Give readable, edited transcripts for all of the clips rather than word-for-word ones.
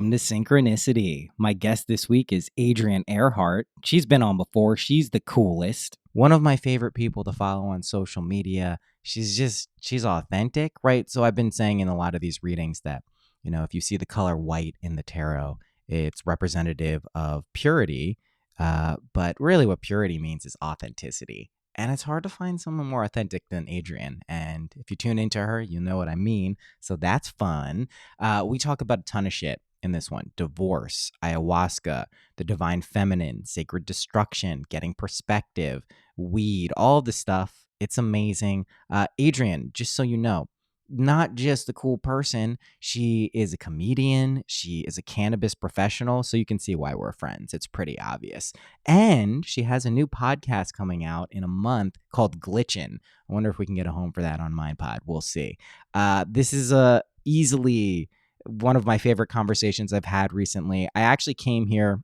Welcome to Synchronicity. My guest this week is Adrienne Airhart. She's been on before. She's the coolest. One of my favorite people to follow on social media. She's authentic, right? So I've been saying in a lot of these readings that, if you see the color white in the tarot, it's representative of purity. But really what purity means is authenticity. And it's hard to find someone more authentic than Adrienne. And if you tune into her, you know what I mean. So that's fun. We talk about a ton of shit in this one. Divorce, ayahuasca, the divine feminine, sacred destruction, getting perspective, weed, all the stuff. It's amazing. Adrienne, just so you know, not just a cool person. She is a comedian. She is a cannabis professional. So you can see why we're friends. It's pretty obvious. And she has a new podcast coming out in a month called Glitchin. I wonder if we can get a home for that on MindPod. We'll see. This is easily one of my favorite conversations I've had recently. I actually came here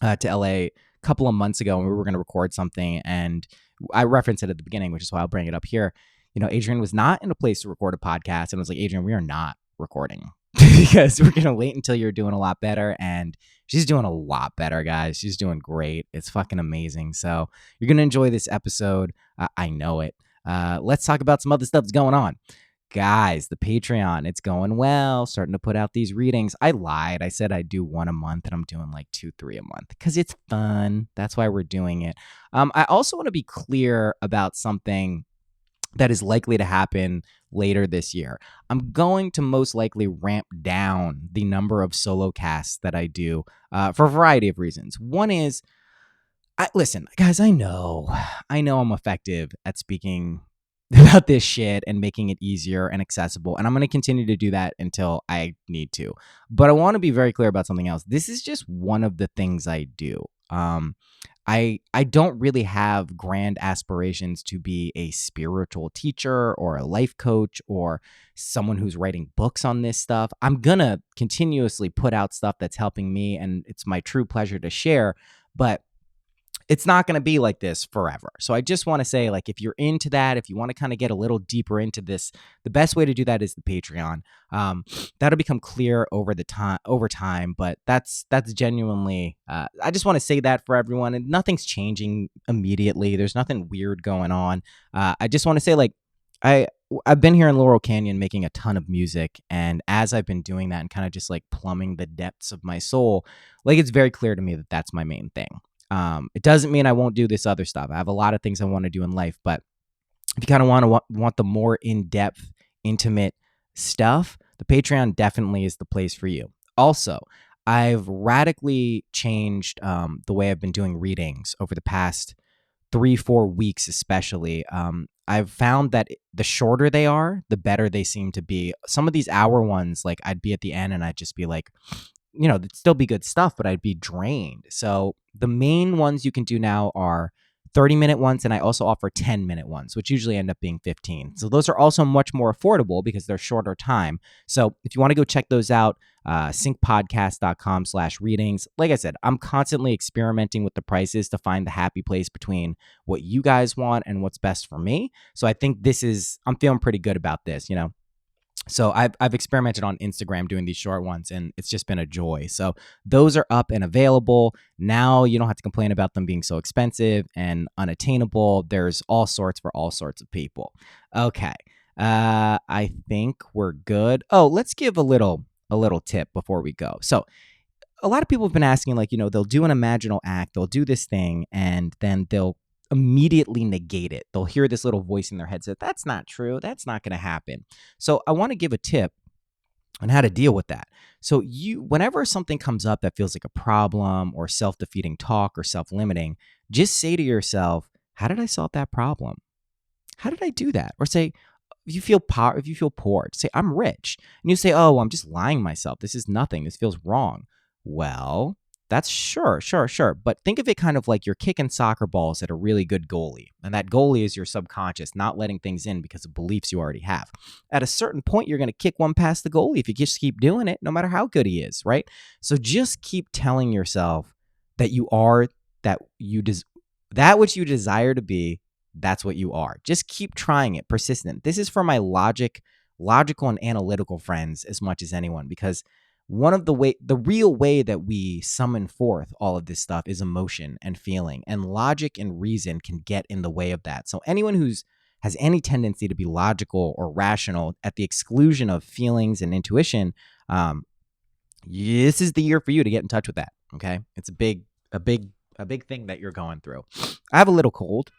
to LA a couple of months ago and we were going to record something. And I referenced it at the beginning, which is why I'll bring it up here. Adrienne was not in a place to record a podcast and was like, Adrienne, we are not recording because we're going to wait until you're doing a lot better. And she's doing a lot better, guys. She's doing great. It's fucking amazing. So you're going to enjoy this episode. I know it. Let's talk about some other stuff that's going on. Guys, the Patreon, it's going well. Starting to put out these readings. I lied. I said I'd do one a month and I'm doing like 2-3 a month because it's fun. That's why we're doing it. I also want to be clear about something that is likely to happen later this year. I'm going to most likely ramp down the number of solo casts that I do for a variety of reasons. One is, listen, guys, I know I'm effective at speaking about this shit and making it easier and accessible. And I'm going to continue to do that until I need to. But I want to be very clear about something else. This is just one of the things I do. I don't really have grand aspirations to be a spiritual teacher or a life coach or someone who's writing books on this stuff. I'm going to continuously put out stuff that's helping me, and it's my true pleasure to share, but it's not going to be like this forever. So I just want to say, like, if you're into that, if you want to kind of get a little deeper into this, the best way to do that is the Patreon. That'll become clear over time, but that's genuinely, I just want to say that for everyone, and nothing's changing immediately. There's nothing weird going on. I just want to say, like, I've been here in Laurel Canyon making a ton of music, and as I've been doing that and kind of just like plumbing the depths of my soul, like, it's very clear to me that that's my main thing. It doesn't mean I won't do this other stuff. I have a lot of things I want to do in life, but if you kind of want the more in-depth, intimate stuff, the Patreon definitely is the place for you. Also, I've radically changed the way I've been doing readings over the past 3-4 weeks, especially. I've found that the shorter they are, the better they seem to be. Some of these hour ones, like, I'd be at the end and I'd just be like, it'd still be good stuff, but I'd be drained. So the main ones you can do now are 30-minute ones, and I also offer 10-minute ones, which usually end up being 15. So those are also much more affordable because they're shorter time. So if you want to go check those out, syncpodcast.com/readings. Like I said, I'm constantly experimenting with the prices to find the happy place between what you guys want and what's best for me. So I think I'm feeling pretty good about this, So I've experimented on Instagram doing these short ones, and it's just been a joy. So those are up and available. Now you don't have to complain about them being so expensive and unattainable. There's all sorts for all sorts of people. Okay. I think we're good. Oh, let's give a little tip before we go. So a lot of people have been asking, like, they'll do an imaginal act, they'll do this thing, and then they'll immediately negate it. They'll hear this little voice in their head say, that's not true. That's not going to happen. So I want to give a tip on how to deal with that. So whenever something comes up that feels like a problem or self-defeating talk or self-limiting, just say to yourself, how did I solve that problem? How did I do that? Or say, if you feel poor, just say, I'm rich. And you say, oh, I'm just lying to myself. This is nothing. This feels wrong. Well, that's sure. But think of it kind of like you're kicking soccer balls at a really good goalie. And that goalie is your subconscious, not letting things in because of beliefs you already have. At a certain point, you're going to kick one past the goalie if you just keep doing it, no matter how good he is, right? So just keep telling yourself that you are that which you desire to be. That's what you are. Just keep trying it, persistent. This is for my logical and analytical friends as much as anyone, because the real way that we summon forth all of this stuff is emotion and feeling, and logic and reason can get in the way of that. So anyone has any tendency to be logical or rational at the exclusion of feelings and intuition, this is the year for you to get in touch with that. Okay. It's a big thing that you're going through. I have a little cold.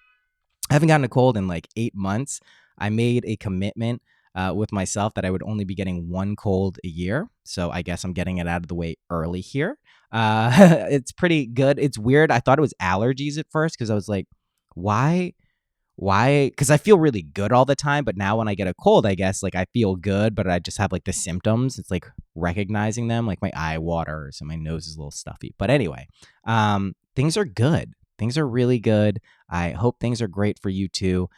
I haven't gotten a cold in like 8 months. I made a commitment with myself that I would only be getting one cold a year. So I guess I'm getting it out of the way early here. It's pretty good. It's weird. I thought it was allergies at first because I was like, why? Because I feel really good all the time. But now when I get a cold, I guess like I feel good, but I just have like the symptoms. It's like recognizing them, like my eye waters and my nose is a little stuffy. But anyway, things are good. Things are really good. I hope things are great for you too.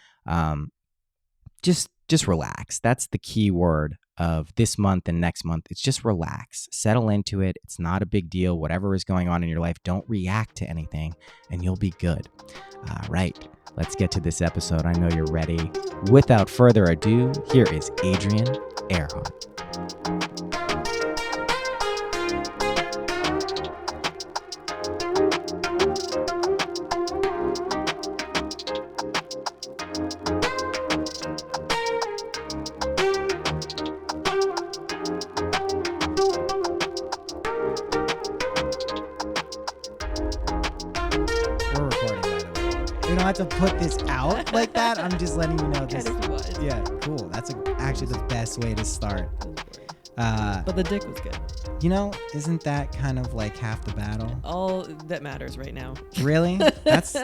Just relax. That's the key word of this month and next month. It's just relax. Settle into it. It's not a big deal. Whatever is going on in your life, don't react to anything and you'll be good. All right, let's get to this episode. I know you're ready. Without further ado, here is Adrienne Airhart. To put this out like that, I'm just letting you know this. Yeah, cool. That's actually the best way to start. But the dick was good. You know, isn't that kind of like half the battle? All that matters right now. Really? That's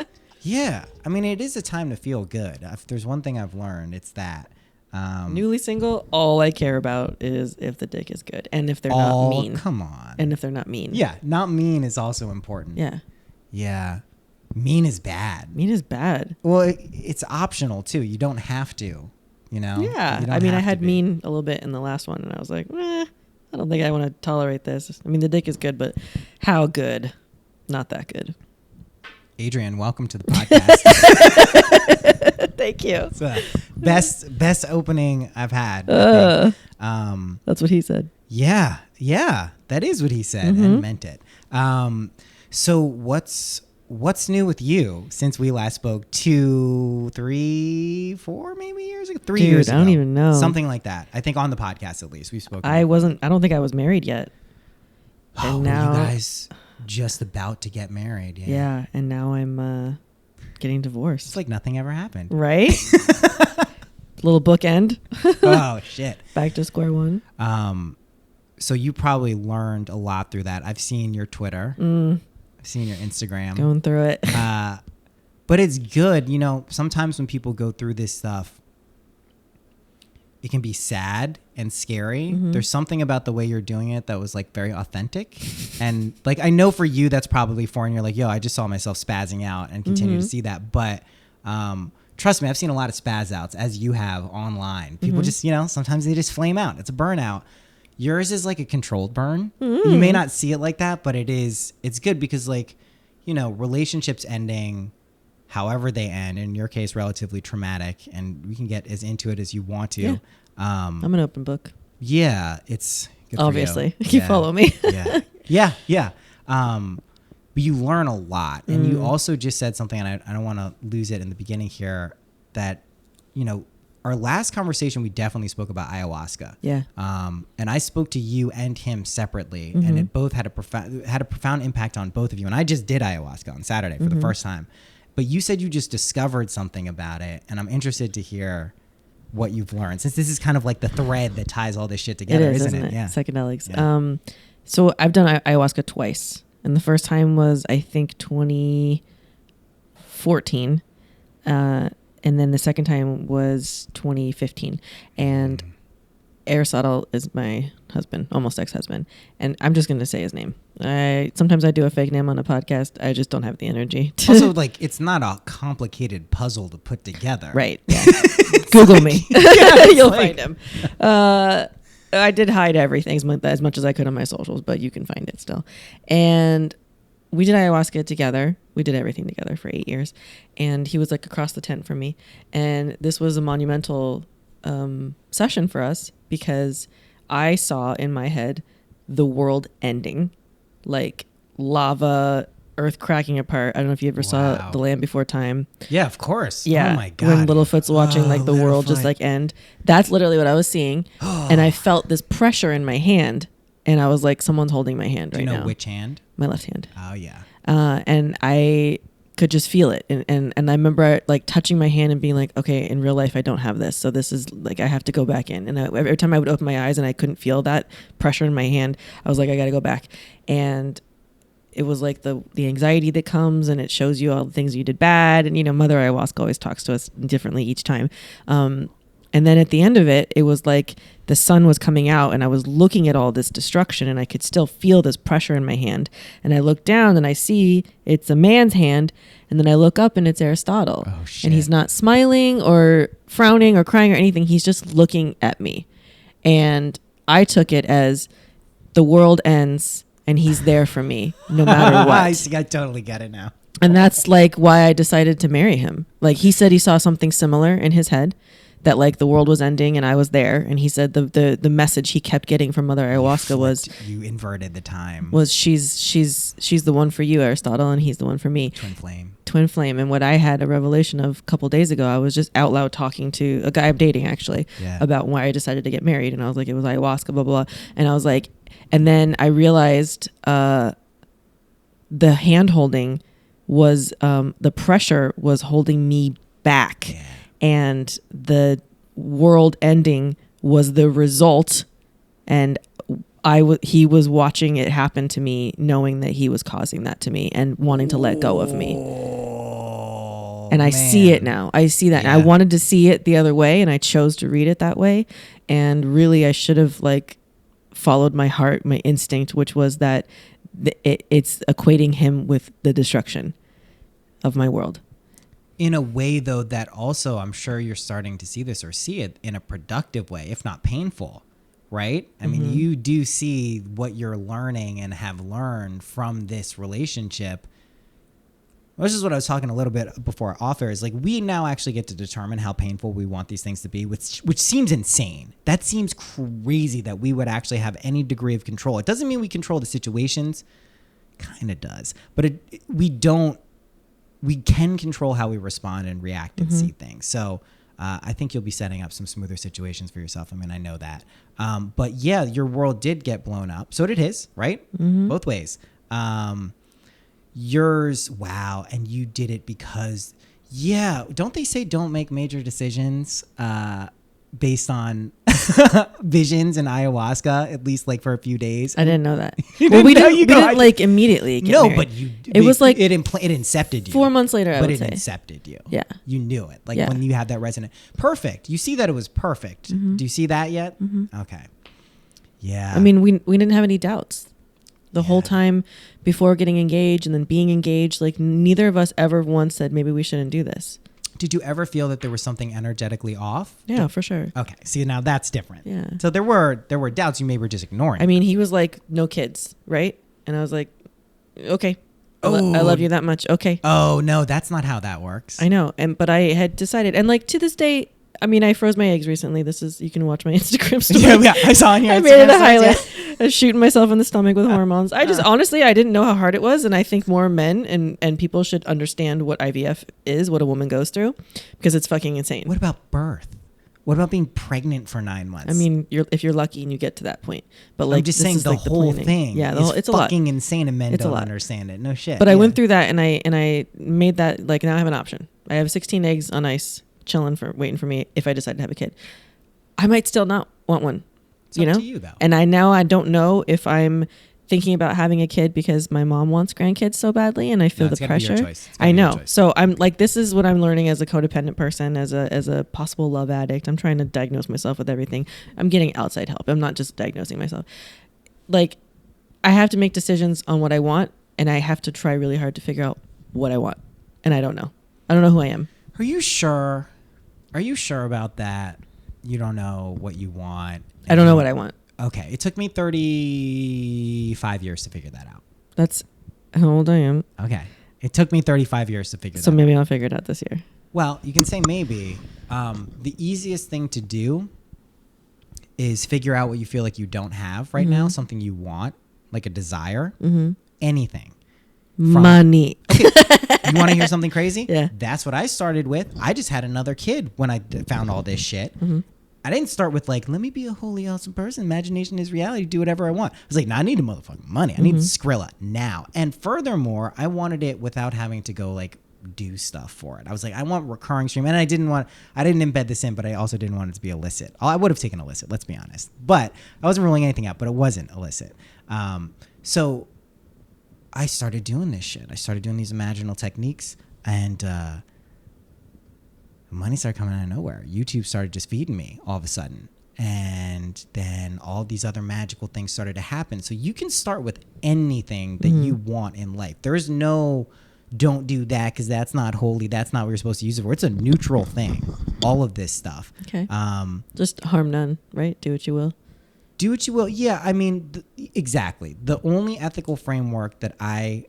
yeah. I mean, it is a time to feel good. If there's one thing I've learned, it's that. Newly single, all I care about is if the dick is good and if they're not mean. Come on. And if they're not mean. Yeah, not mean is also important. Yeah. Yeah. Mean is bad. Mean is bad. Well, it's optional too. You don't have to, you know? Yeah. I mean, I had mean a little bit in the last one and I was like, I don't think I want to tolerate this. I mean, the dick is good, but how good? Not that good. Adrienne, welcome to the podcast. Thank you. It's the best opening I've had. That's what he said. Yeah. That is what he said and meant it. So what's new with you since we last spoke 2, 3, 4 maybe years ago? 3 years ago. I don't even know. Something like that. I think on the podcast at least. We've spoken. I don't think I was married yet. And now you guys just about to get married. Yeah, and now I'm getting divorced. It's like nothing ever happened. Right? Little bookend. Oh, shit. Back to square one. So you probably learned a lot through that. I've seen your Twitter. I've seen your Instagram. Going through it. But it's good. You know, sometimes when people go through this stuff, it can be sad and scary. There's something about the way you're doing it that was like very authentic. And like, I know for you, that's probably foreign. You're like, yo, I just saw myself spazzing out and continue to see that. But trust me, I've seen a lot of spaz outs as you have online. People just, you know, sometimes they just flame out. It's a burnout. Yours is like a controlled burn. You may not see it like that, but it's good because like, you know, relationships ending however they end, in your case, relatively traumatic, and we can get as into it as you want to. Yeah. I'm an open book. Yeah. It's good obviously. For you. You follow me. Yeah. But you learn a lot. And you also just said something, and I don't want to lose it in the beginning here, that, you know, our last conversation, we definitely spoke about ayahuasca. Yeah. And I spoke to you and him separately, and it both had a profound impact on both of you. And I just did ayahuasca on Saturday for the first time. But you said you just discovered something about it, and I'm interested to hear what you've learned, since this is kind of like the thread that ties all this shit together, isn't it? Yeah. Psychedelics. Yeah. So I've done ayahuasca twice, and the first time was, I think, 2014. And then the second time was 2015. And Aristotle is my husband, almost ex-husband. And I'm just going to say his name. Sometimes I do a fake name on a podcast. I just don't have the energy. Also, like, it's not a complicated puzzle to put together. Right. Yeah. Google me. You'll find him. I did hide everything as much as I could on my socials, but you can find it still. And we did ayahuasca together. We did everything together for 8 years. And he was like across the tent from me. And this was a monumental session for us because I saw in my head the world ending, like lava, earth cracking apart. I don't know if you ever saw The Land Before Time. Yeah, of course. Yeah. Oh my God. When Littlefoot's watching like the world just like end. That's literally what I was seeing. And I felt this pressure in my hand. And I was like, someone's holding my hand right now. Do you know which hand? My left hand. Oh, yeah. And I could just feel it. And I remember like touching my hand and being like, okay, in real life, I don't have this. So this is like, I have to go back in. And every time I would open my eyes and I couldn't feel that pressure in my hand, I was like, I got to go back. And it was like the anxiety that comes, and it shows you all the things you did bad. And, you know, Mother Ayahuasca always talks to us differently each time. And then at the end of it, it was like the sun was coming out and I was looking at all this destruction and I could still feel this pressure in my hand. And I look down and I see it's a man's hand. And then I look up and it's Aristotle. Oh, shit. And he's not smiling or frowning or crying or anything. He's just looking at me. And I took it as the world ends and he's there for me no matter what. I totally get it now. And that's like why I decided to marry him. Like he said he saw something similar in his head, that like the world was ending and I was there. And he said the message he kept getting from Mother Ayahuasca was, you inverted the time. Was she's the one for you, Aristotle, and he's the one for me. Twin flame. And what I had a revelation of a couple days ago, I was just out loud talking to a guy I'm dating actually about why I decided to get married. And I was like, it was ayahuasca, blah, blah, blah. And I was like, and then I realized the hand holding was, the pressure was holding me back. Yeah. And the world ending was the result. And he was watching it happen to me, knowing that he was causing that to me and wanting to let go of me. And I see it now. I see that. Yeah. And I wanted to see it the other way, and I chose to read it that way. And really, I should have like followed my heart, my instinct, which was that it's equating him with the destruction of my world. In a way, though, that also I'm sure you're starting to see this or see it in a productive way, if not painful, right? I mean, you do see what you're learning and have learned from this relationship. This is what I was talking a little bit before off air, is like we now actually get to determine how painful we want these things to be, which seems insane. That seems crazy that we would actually have any degree of control. It doesn't mean we control the situations. Kind of does. But we can control how we respond and react and see things. So I think you'll be setting up some smoother situations for yourself. I mean, I know that. But yeah, your world did get blown up. So did his, right? Both ways. Yours, wow. And you did it because, don't they say don't make major decisions based on visions and ayahuasca, at least like for a few days? I didn't know that. Well, we didn't like immediately get married. But it was like it incepted you 4 months later. But it incepted you. Yeah, you knew it. Like when you had that resonant. Perfect. You see that it was perfect. Do you see that yet? Okay. Yeah. I mean, we didn't have any doubts the whole time before getting engaged and then being engaged. Like neither of us ever once said maybe we shouldn't do this. Did you ever feel that there was something energetically off? Yeah, for sure. Okay. See, now that's different. Yeah. So there were doubts you maybe were just ignoring. I mean, he was like, no kids, right? And I was like, okay. I love you that much. Okay. Oh, no, that's not how that works. I know. But I had decided, and like to this day, I mean, I froze my eggs recently. You can watch my Instagram story. Yeah, I saw on your Instagram. I made it a highlight. I was shooting myself in the stomach with hormones. I just, honestly, I didn't know how hard it was. And I think more men and people should understand what IVF is, what a woman goes through, because it's fucking insane. What about birth? What about being pregnant for 9 months? I mean, if you're lucky and you get to that point. But like, I'm just saying the whole thing it's fucking insane and men don't understand it. No shit. But I went through that and I made that, like, now I have an option. I have 16 eggs on ice chilling waiting for me if I decide to have a kid. I might still not want one. It's up to you, though. And I don't know if I'm thinking about having a kid because my mom wants grandkids so badly and I feel the pressure. I know. So I'm like, this is what I'm learning as a codependent person, as a possible love addict. I'm trying to diagnose myself with everything. I'm getting outside help. I'm not just diagnosing myself. Like, I have to make decisions on what I want, and I have to try really hard to figure out what I want. And I don't know. I don't know who I am. Are you sure? Are you sure about that? You don't know what you want. I don't know what I want. Okay. It took me 35 years to figure that out. That's how old I am. Okay. It took me 35 years to figure that out. So maybe I'll figure it out this year. Well, you can say maybe. The easiest thing to do is figure out what you feel like you don't have right now, something you want, like a desire, anything. Money. Okay, you want to hear something crazy? Yeah. That's what I started with. I just had another kid when I found all this shit. I didn't start with like, let me be a wholly awesome person. Imagination is reality. Do whatever I want. I was like, no, I need a motherfucking money. I need Skrilla now. And furthermore, I wanted it without having to go like do stuff for it. I was like, I want recurring stream. And I didn't embed this in, but I also didn't want it to be illicit. I would have taken illicit, let's be honest. But I wasn't ruling anything out, but it wasn't illicit. So I started doing this shit. I started doing these imaginal techniques, and money started coming out of nowhere. YouTube started just feeding me all of a sudden. And then all these other magical things started to happen. So you can start with anything that you want in life. There's no, don't do that because that's not holy. That's not what you're supposed to use it for. It's a neutral thing. All of this stuff. Okay. Just harm none, right? Do what you will. Do what you will. Yeah, I mean, exactly. The only ethical framework that I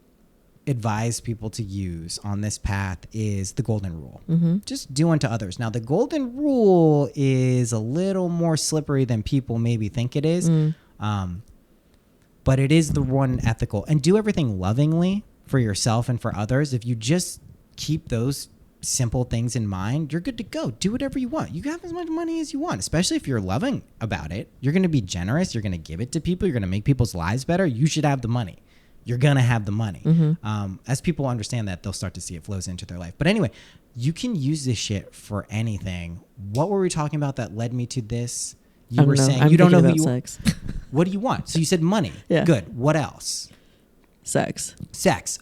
advise people to use on this path is the golden rule. Just do unto others. Now, the golden rule is a little more slippery than people maybe think it is, but it is the one ethical. And do everything lovingly for yourself and for others. If you just keep those simple things in mind, you're good to go. Do whatever you want. You can have as much money as you want, especially if you're loving about it. You're going to be generous. You're going to give it to people. You're going to make people's lives better. You should have the money. You're going to have the money. As people understand that, they'll start to see it flows into their life. But anyway, you can use this shit for anything. What were we talking about that led me to this? You were saying you don't know who you sex. What do you want? So you said money. Yeah. Good. What else? Sex.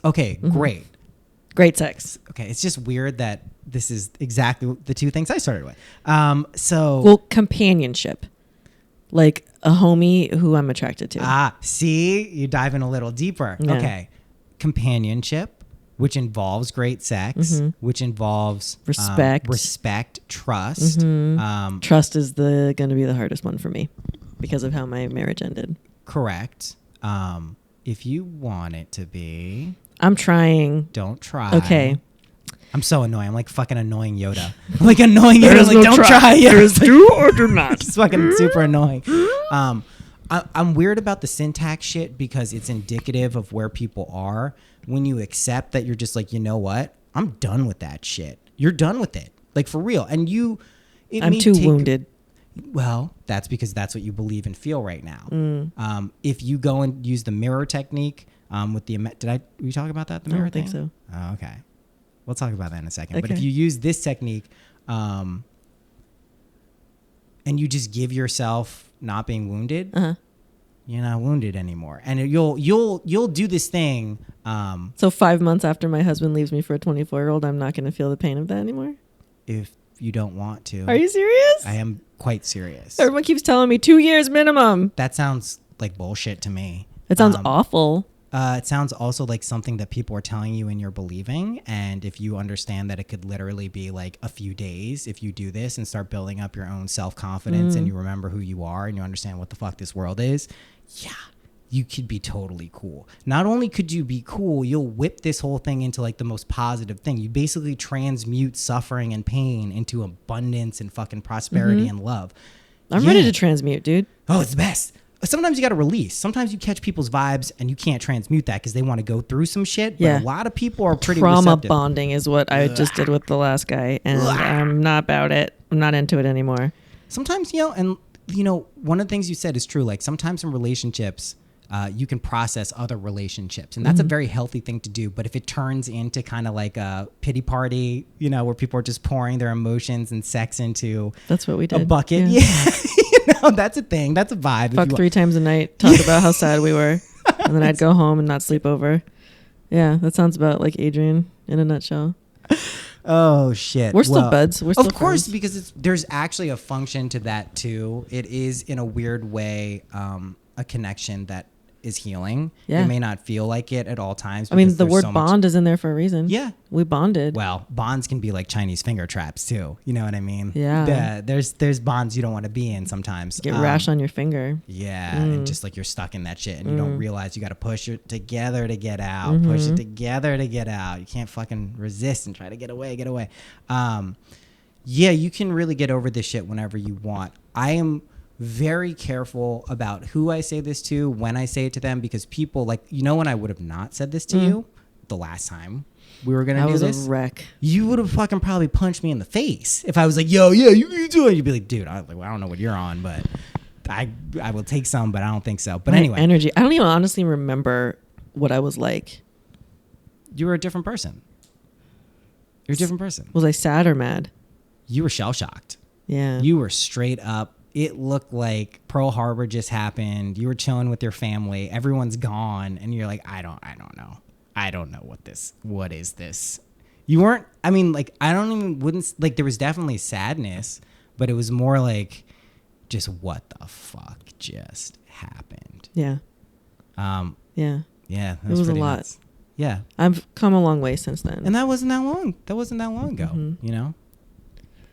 Okay, great. Great sex. Okay, it's just weird that this is exactly the two things I started with. Well, companionship. Like a homie who I'm attracted to. See? You dive in a little deeper. Yeah. Okay. Companionship, which involves great sex, which involves respect, trust. Trust is going to be the hardest one for me because of how my marriage ended. Correct. If you want it to be... I'm trying. Don't try. Okay. I'm so annoying. I'm like fucking annoying Yoda. I'm like annoying Yoda. Like, don't try. There's do or do not. It's fucking super annoying. I'm weird about the syntax shit because it's indicative of where people are. When you accept that you're just like, you know what? I'm done with that shit. You're done with it. Like for real. And I'm too wounded. Well, that's because that's what you believe and feel right now. If you go and use the mirror technique with the, did we talk about that? The mirror thing? I don't think so. Oh, okay. We'll talk about that in a second. Okay. But if you use this technique, and you just give yourself not being wounded, you're not wounded anymore. And you'll do this thing. So 5 months after my husband leaves me for a 24-year-old, I'm not going to feel the pain of that anymore? If you don't want to. Are you serious? I am quite serious. Everyone keeps telling me 2 years minimum. That sounds like bullshit to me. It sounds awful. It sounds also like something that people are telling you and you're believing. And if you understand that it could literally be like a few days if you do this and start building up your own self-confidence and you remember who you are and you understand what the fuck this world is, yeah, you could be totally cool. Not only could you be cool, you'll whip this whole thing into like the most positive thing. You basically transmute suffering and pain into abundance and fucking prosperity and love. I'm ready to transmute, dude. Oh, it's the best. Sometimes you got to release. Sometimes you catch people's vibes and you can't transmute that because they want to go through some shit. But a lot of people are pretty trauma receptive. Bonding is what I just did with the last guy, and I'm not about it. I'm not into it anymore. Sometimes, one of the things you said is true. Like sometimes in relationships, you can process other relationships, and that's a very healthy thing to do. But if it turns into kind of like a pity party, where people are just pouring their emotions and sex into that's what we did. A bucket, that's a thing. That's a vibe. Fuck 3 times a night. Talk about how sad we were, and then I'd go home and not sleep over. Yeah, that sounds about like Adrienne in a nutshell. Oh shit. We're still buds. We're still of course, friends. because there's actually a function to that too. It is in a weird way a connection that is healing. Yeah. It may not feel like it at all times. I mean, the word bond is in there for a reason. Yeah. We bonded. Well, bonds can be like Chinese finger traps too. You know what I mean? Yeah. There's bonds you don't want to be in sometimes. Get rash on your finger. Yeah. And just like you're stuck in that shit and you don't realize you got to push it together to get out. Push it together to get out. You can't fucking resist and try to get away. Yeah, you can really get over this shit whenever you want. I am very careful about who I say this to, when I say it to them, because people like, when I would have not said this to you the last time we were going to do this. I was a wreck. You would have fucking probably punched me in the face if I was like, yo, yeah, you do it. You'd be like, dude, I don't know what you're on, but I will take some, but I don't think so. But anyway. Energy. I don't even honestly remember what I was like. You were a different person. You're a different person. Was I sad or mad? You were shell-shocked. Yeah. You were straight up. It looked like Pearl Harbor just happened. You were chilling with your family. Everyone's gone. And you're like, I don't know. I don't know what is this? You weren't, I mean, like, there was definitely sadness, but it was more like, just what the fuck just happened? Yeah. Yeah. It was a lot. Nuts. Yeah. I've come a long way since then. And that wasn't that long. That wasn't that long ago,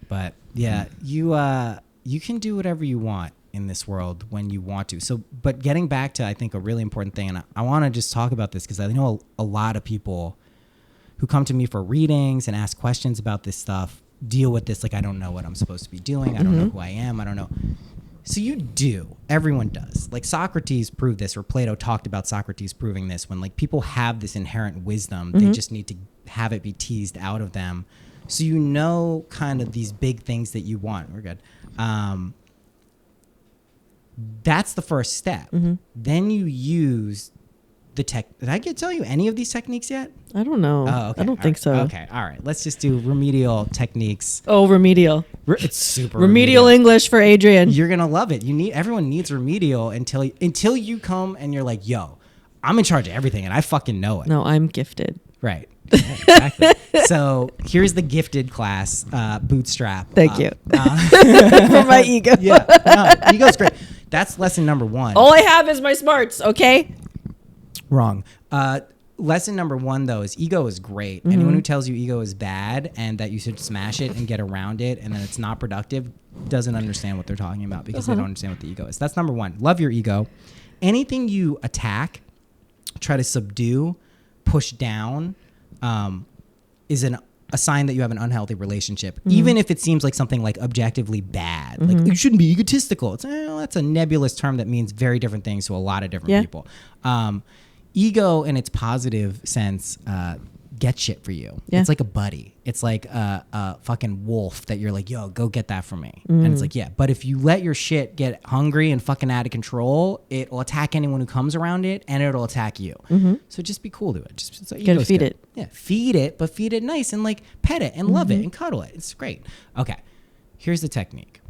But yeah, you can do whatever you want in this world when you want to. So, but getting back to, I think, a really important thing, and I want to just talk about this because I know a lot of people who come to me for readings and ask questions about this stuff deal with this like, I don't know what I'm supposed to be doing. I don't know who I am. I don't know. So you do. Everyone does. Like Socrates proved this, or Plato talked about Socrates proving this, when like people have this inherent wisdom, they just need to have it be teased out of them. So kind of these big things that you want. We're good. That's the first step. Then you use the tech. Did I tell you any of these techniques yet? I don't know. Oh, okay. I don't think so. Okay. All right. Let's just do remedial techniques. Oh, remedial. It's super remedial English for Adrienne. You're going to love it. Everyone needs remedial until you come and you're like, yo, I'm in charge of everything and I fucking know it. No, I'm gifted. Right. Yeah, exactly. So here's the gifted class, bootstrap. Thank you. For my ego. Yeah. No, ego's great. That's lesson number 1. All I have is my smarts, okay? Wrong. Lesson number 1, though, is ego is great. Anyone who tells you ego is bad and that you should smash it and get around it and then it's not productive doesn't understand what they're talking about because they don't understand what the ego is. That's number 1. Love your ego. Anything you attack, try to subdue, push down, is a sign that you have an unhealthy relationship, even if it seems like something like objectively bad. Like, you shouldn't be egotistical. That's a nebulous term that means very different things to a lot of different people. Ego in its positive sense gets shit for you. It's like a buddy. It's like a fucking wolf that you're like, yo, go get that for me. And it's like, yeah. But if you let your shit get hungry and fucking out of control, it will attack anyone who comes around it and it'll attack you. So just be cool to it. Just you gotta feed it. Yeah, feed it, but feed it nice and like pet it and love it and cuddle it. It's great. Okay, here's the technique.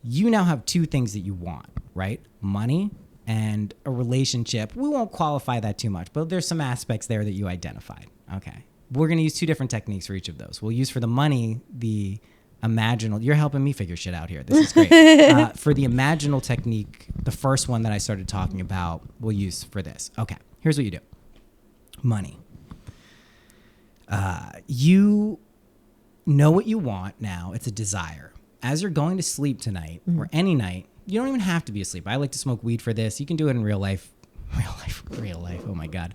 You now have 2 things that you want, right? Money and a relationship. We won't qualify that too much, but there's some aspects there that you identified. Okay. We're going to use 2 different techniques for each of those. We'll use for the money, the imaginal. You're helping me figure shit out here. This is great. For the imaginal technique, the first one that I started talking about, we'll use for this. Okay. Here's what you do. Money. You know what you want now. It's a desire. As you're going to sleep tonight or any night, you don't even have to be asleep. I like to smoke weed for this. You can do it in real life. Real life. Oh my God.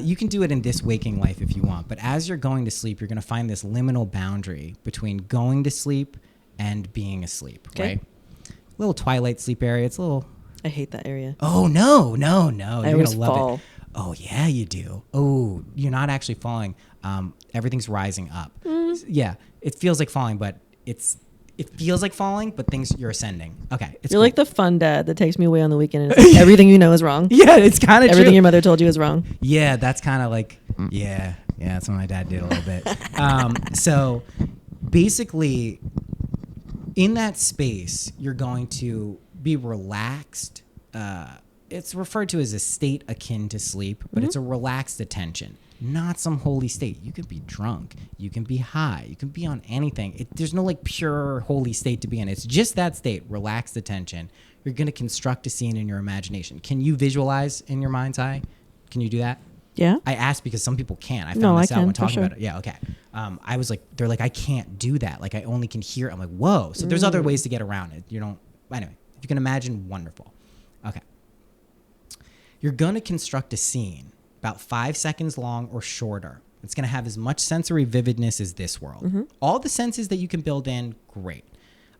You can do it in this waking life if you want. But as you're going to sleep, you're going to find this liminal boundary between going to sleep and being asleep, right? Little twilight sleep area. It's a little... I hate that area. Oh, no. You're going to love fall. it. Oh, yeah, you do. Oh, you're not actually falling. Everything's rising up. Yeah, it feels like falling, but it feels like falling, but you're ascending. Okay. You're like the fun dad that takes me away on the weekend and it's like everything you know is wrong. Yeah, it's kind of everything your mother told you is wrong. Yeah, that's kind of like, yeah, that's what my dad did a little bit. So basically, in that space, you're going to be relaxed. It's referred to as a state akin to sleep, but it's a relaxed attention. Not some holy state. You can be drunk. You can be high. You can be on anything. There's no like pure holy state to be in. It's just that state, relaxed attention. You're going to construct a scene in your imagination. Can you visualize in your mind's eye? Can you do that? Yeah. I asked because some people can't. I found this out when talking about it. Yeah, okay. I was like, they're like, I can't do that. Like I only can hear it. I'm like, whoa. So there's other ways to get around it. Anyway, if you can imagine, wonderful. Okay. You're going to construct a scene about 5 seconds long or shorter. It's going to have as much sensory vividness as this world. All the senses that you can build in, great.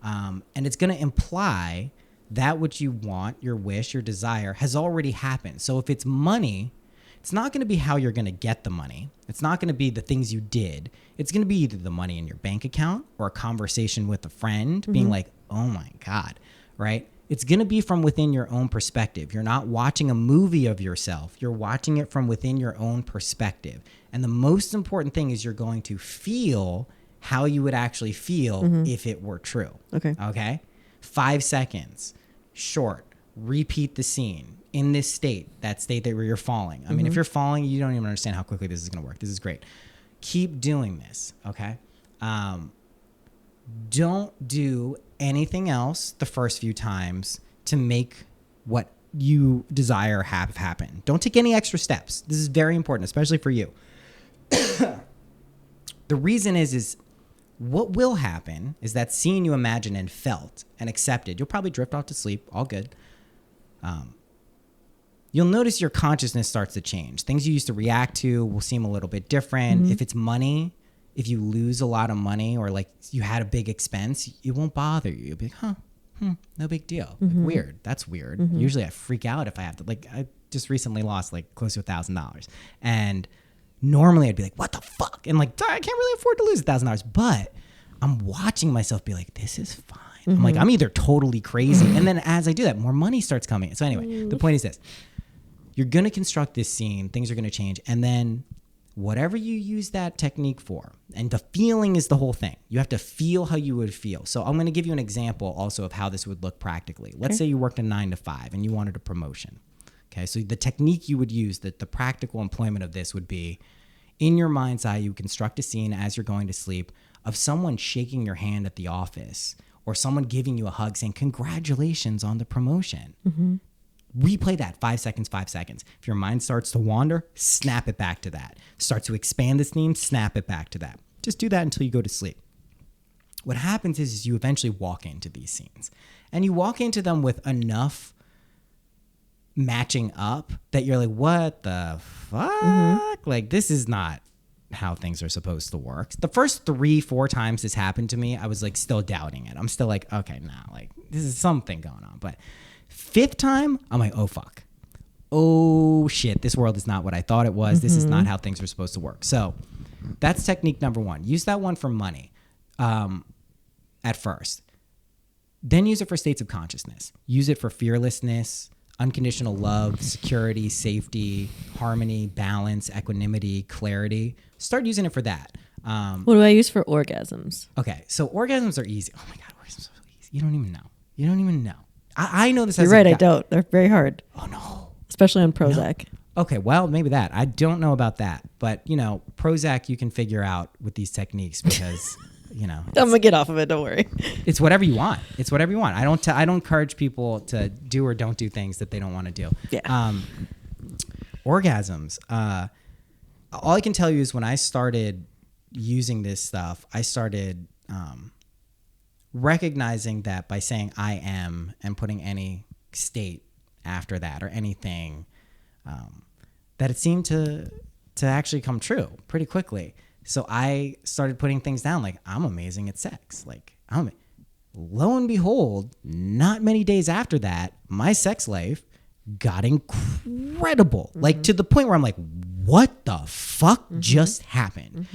And it's going to imply that which you want, your wish, your desire has already happened. So if it's money, it's not going to be how you're going to get the money. It's not going to be the things you did. It's going to be either the money in your bank account or a conversation with a friend being like, oh my God, right? It's going to be from within your own perspective. You're not watching a movie of yourself. You're watching it from within your own perspective. And the most important thing is you're going to feel how you would actually feel if it were true. Okay? 5 seconds, short, repeat the scene. In this state, that state that where you're falling. I mean, if you're falling, you don't even understand how quickly this is going to work. This is great. Keep doing this, okay? Don't do anything else the first few times to make what you desire happen. Don't take any extra steps. This is very important, especially for you. The reason is what will happen is that scene you imagined and felt and accepted, you'll probably drift off to sleep, all good. You'll notice your consciousness starts to change. Things you used to react to will seem a little bit different. If it's money, if you lose a lot of money or like you had a big expense, it won't bother you. You'll be like, no big deal. Like, weird. That's weird. Usually I freak out if I have to. Like, I just recently lost like close to $1,000. And normally I'd be like, what the fuck? And like, I can't really afford to lose $1,000. But I'm watching myself be like, this is fine. I'm like, I'm either totally crazy. And then as I do that, more money starts coming. So anyway, the point is this. You're going to construct this scene. Things are going to change. And then whatever you use that technique for, and the feeling is the whole thing. You have to feel how you would feel. So I'm going to give you an example also of how this would look practically. Let's say you worked a 9 to 5 and you wanted a promotion. Okay. So the technique you would use, the practical employment of this would be in your mind's eye, you construct a scene as you're going to sleep of someone shaking your hand at the office or someone giving you a hug saying, congratulations on the promotion. Replay that 5 seconds, 5 seconds. If your mind starts to wander, snap it back to that. Start to expand this theme, snap it back to that. Just do that until you go to sleep. What happens is you eventually walk into these scenes and you walk into them with enough matching up that you're like, what the fuck? Like, this is not how things are supposed to work. The first 3-4 times this happened to me, I was like still doubting it. I'm still like, okay, nah, like this is something going on. But 5th time, I'm like, oh, fuck. Oh, shit. This world is not what I thought it was. This is not how things are supposed to work. So that's technique number 1. Use that one for money at first. Then use it for states of consciousness. Use it for fearlessness, unconditional love, security, safety, harmony, balance, equanimity, clarity. Start using it for that. What do I use for orgasms? Okay, so orgasms are easy. Oh, my God, orgasms are so easy. You don't even know. I know this. You're right. I don't. They're very hard. Oh no. Especially on Prozac. No. Okay. Well, maybe that. I don't know about that, but Prozac you can figure out with these techniques because, I'm gonna get off of it. Don't worry. It's whatever you want. I don't encourage people to do or don't do things that they don't want to do. Yeah. Orgasms. All I can tell you is when I started using this stuff, I started, recognizing that by saying I am and putting any state after that or anything, that it seemed to actually come true pretty quickly. So I started putting things down like I'm amazing at sex. Like lo and behold, not many days after that, my sex life got incredible. Like to the point where I'm like, what the fuck just happened?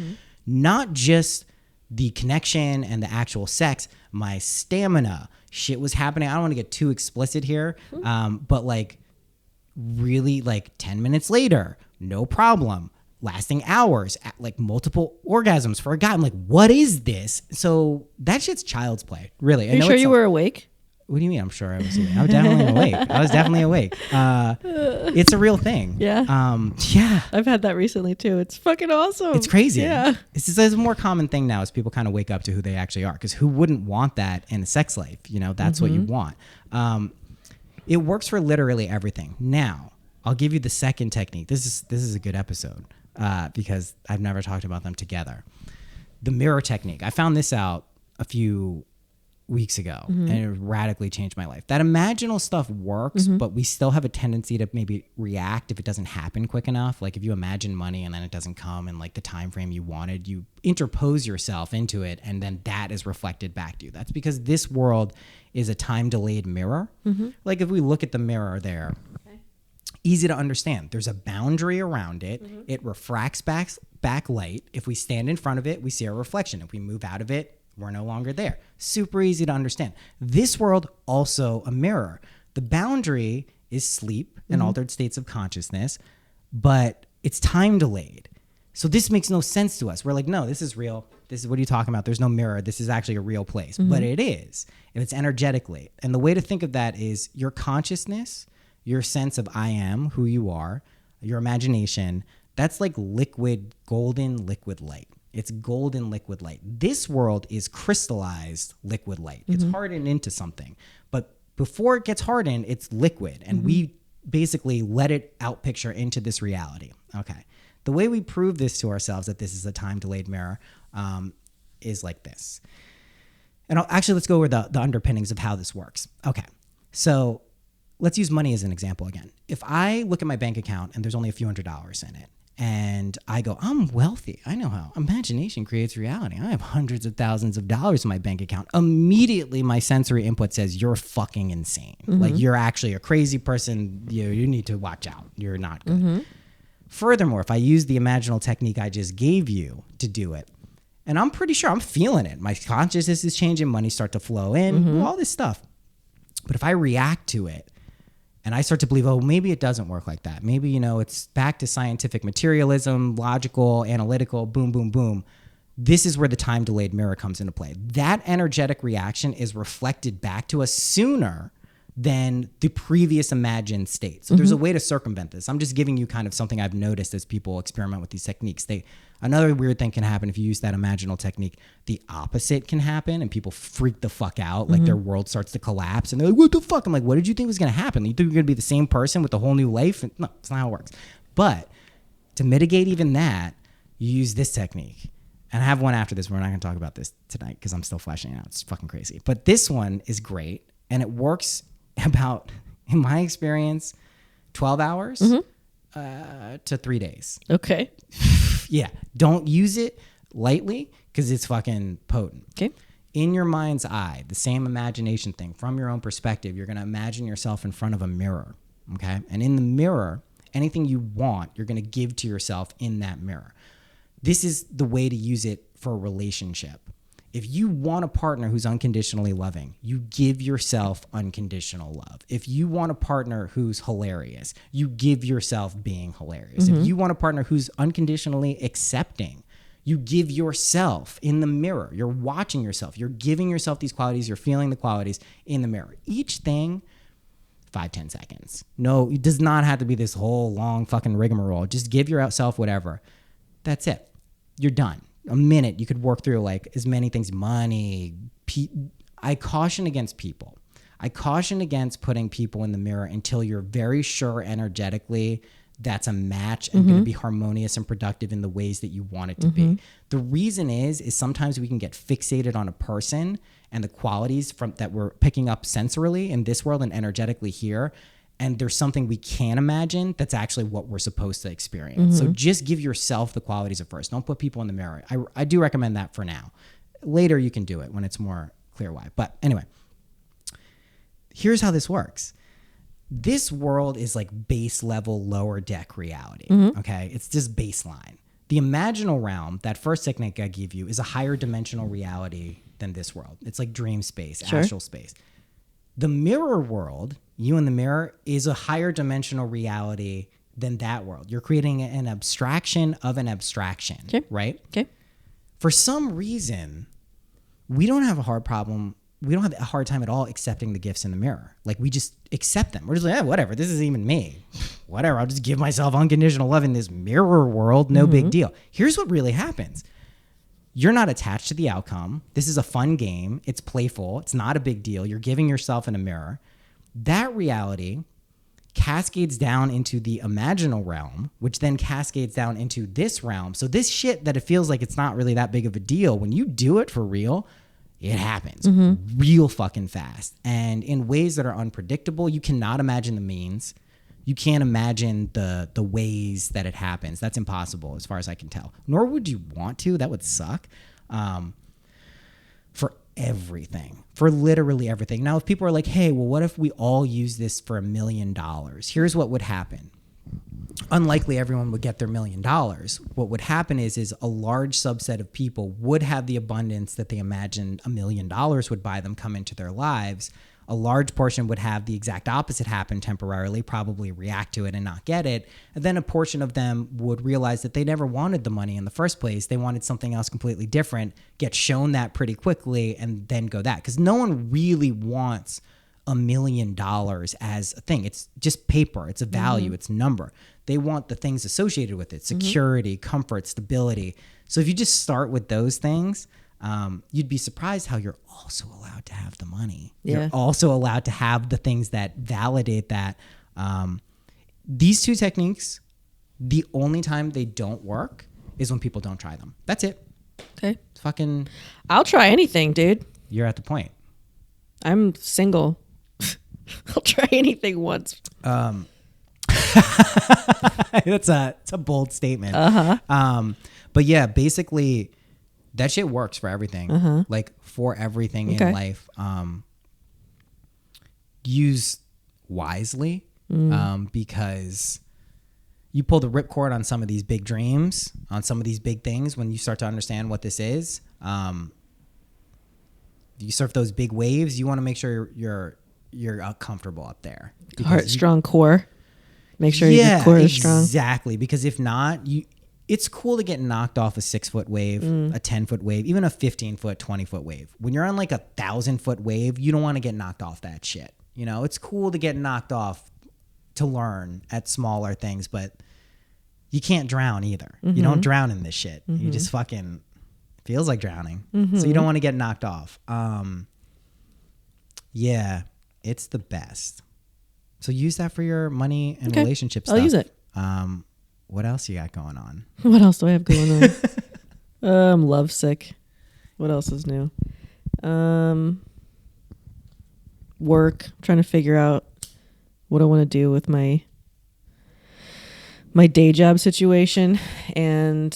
Not just the connection and the actual sex, my stamina, shit was happening. I don't want to get too explicit here, but like really like 10 minutes later, no problem, lasting hours, like multiple orgasms for a guy. I'm like, what is this? So that shit's child's play, really. Are you sure you were awake? What do you mean? I'm sure I was awake. I was definitely awake. I was definitely awake. It's a real thing. Yeah. Yeah. I've had that recently too. It's fucking awesome. It's crazy. Yeah. It's a more common thing now as people kind of wake up to who they actually are. Because who wouldn't want that in a sex life? That's what you want. It works for literally everything. Now, I'll give you the second technique. This is a good episode because I've never talked about them together. The mirror technique. I found this out a few weeks ago, and it radically changed my life. That imaginal stuff works, but we still have a tendency to maybe react if it doesn't happen quick enough. Like if you imagine money and then it doesn't come in like the time frame you wanted, you interpose yourself into it, and then that is reflected back to you. That's because this world is a time delayed mirror. Like if we look at the mirror there, easy to understand. There's a boundary around it. It refracts back light. If we stand in front of it, we see our reflection. If we move out of it, we're no longer there. Super easy to understand. This world, also a mirror. The boundary is sleep and altered states of consciousness, but it's time delayed. So this makes no sense to us. We're like, no, this is real. This is what are you talking about? There's no mirror. This is actually a real place. But it is. And it's energetically. And the way to think of that is your consciousness, your sense of I am, who you are, your imagination, that's like liquid, golden liquid light. It's golden liquid light. This world is crystallized liquid light. It's hardened into something. But before it gets hardened, it's liquid. And we basically let it outpicture into this reality. Okay. The way we prove this to ourselves, that this is a time-delayed mirror, is like this. And let's go over the underpinnings of how this works. Okay. So let's use money as an example again. If I look at my bank account and there's only a few $100s in it, and I go, I'm wealthy. I know how imagination creates reality. I have hundreds of thousands of dollars in my bank account. Immediately, my sensory input says, you're fucking insane. Like, you're actually a crazy person. You need to watch out. You're not good. Furthermore, if I use the imaginal technique I just gave you to do it, and I'm pretty sure I'm feeling it. My consciousness is changing. Money start to flow in. All this stuff. But if I react to it, and I start to believe, oh, maybe it doesn't work like that. Maybe, it's back to scientific materialism, logical, analytical, boom, boom, boom. This is where the time-delayed mirror comes into play. That energetic reaction is reflected back to us sooner than the previous imagined state. So there's a way to circumvent this. I'm just giving you kind of something I've noticed as people experiment with these techniques. Another weird thing can happen if you use that imaginal technique. The opposite can happen and people freak the fuck out. Like their world starts to collapse and they're like, what the fuck? I'm like, what did you think was going to happen? You think you're going to be the same person with a whole new life? And no, that's not how it works. But to mitigate even that, you use this technique. And I have one after this. We're not going to talk about this tonight because I'm still flashing it out. It's fucking crazy. But this one is great. And it works about, in my experience, 12 hours to 3 days. Okay. Yeah. Don't use it lightly because it's fucking potent. Okay. In your mind's eye, the same imagination thing, from your own perspective, you're going to imagine yourself in front of a mirror. Okay. And in the mirror, anything you want, you're going to give to yourself in that mirror. This is the way to use it for a relationship. If you want a partner who's unconditionally loving, you give yourself unconditional love. If you want a partner who's hilarious, you give yourself being hilarious. If you want a partner who's unconditionally accepting, you give yourself in the mirror. You're watching yourself. You're giving yourself these qualities. You're feeling the qualities in the mirror. Each thing, 5-10 seconds. No, it does not have to be this whole long fucking rigmarole. Just give yourself whatever. That's it. You're done. A minute, you could work through like as many things, money. I caution against people. I caution against putting people in the mirror until you're very sure energetically that's a match and going to be harmonious and productive in the ways that you want it to be. The reason is sometimes we can get fixated on a person and the qualities that we're picking up sensorily in this world and energetically here. And there's something we can imagine that's actually what we're supposed to experience. So just give yourself the qualities at first. Don't put people in the mirror. I do recommend that for now. Later you can do it when it's more clear why. But anyway, here's how this works. This world is like base level, lower deck reality. Okay. It's just baseline. The imaginal realm, that first technique I give you, is a higher dimensional reality than this world. It's like dream space, astral space. The mirror world, you in the mirror, is a higher dimensional reality than that world. You're creating an abstraction of an abstraction, right? Okay. For some reason, we don't have a hard time at all accepting the gifts in the mirror. Like, we just accept them. We're just like, whatever, this is even me. Whatever, I'll just give myself unconditional love in this mirror world. No big deal. Here's what really happens. You're not attached to the outcome. This is a fun game. It's playful. It's not a big deal. You're giving yourself in a mirror. That reality cascades down into the imaginal realm, which then cascades down into this realm. So this shit that it feels like it's not really that big of a deal, when you do it for real, it happens real fucking fast and in ways that are unpredictable. You cannot imagine the means. You can't imagine the ways that it happens. That's impossible as far as I can tell. Nor would you want to. That would suck. For everything, for literally everything. Now, if people are like, hey, well, what if we all use this for $1 million? Here's what would happen. Unlikely everyone would get their $1 million. What would happen is a large subset of people would have the abundance that they imagined $1 million would buy them come into their lives. A large portion would have the exact opposite happen temporarily, probably react to it and not get it. And then a portion of them would realize that they never wanted the money in the first place. They wanted something else completely different, get shown that pretty quickly, and then go that. Because no one really wants $1 million as a thing. It's just paper. It's a value. It's a number. They want the things associated with it: security, comfort, stability. So if you just start with those things, you'd be surprised how you're also allowed to have the money. Yeah. You're also allowed to have the things that validate that. These two techniques, the only time they don't work is when people don't try them. That's it. Okay. Fucking. I'll try anything, dude. You're at the point. I'm single. I'll try anything once. It's a bold statement. But yeah, basically that shit works for everything. Like for everything in life. Use wisely, because you pull the ripcord on some of these big dreams, on some of these big things. When you start to understand what this is, you surf those big waves. You want to make sure you're comfortable up there. Strong core. Make sure your core is strong. Exactly. Because if not, it's cool to get knocked off a 6-foot wave, a 10-foot wave, even a 15-foot, 20-foot wave. When you're on like 1,000-foot wave, you don't want to get knocked off that shit. You know, it's cool to get knocked off to learn at smaller things, but you can't drown either. You don't drown in this shit. You just fucking feels like drowning. So you don't want to get knocked off. Yeah, it's the best. So use that for your money and relationship stuff. I'll use it. What else you got going on? What else do I have going on? I'm lovesick. What else is new? Work. I'm trying to figure out what I want to do with my day job situation, and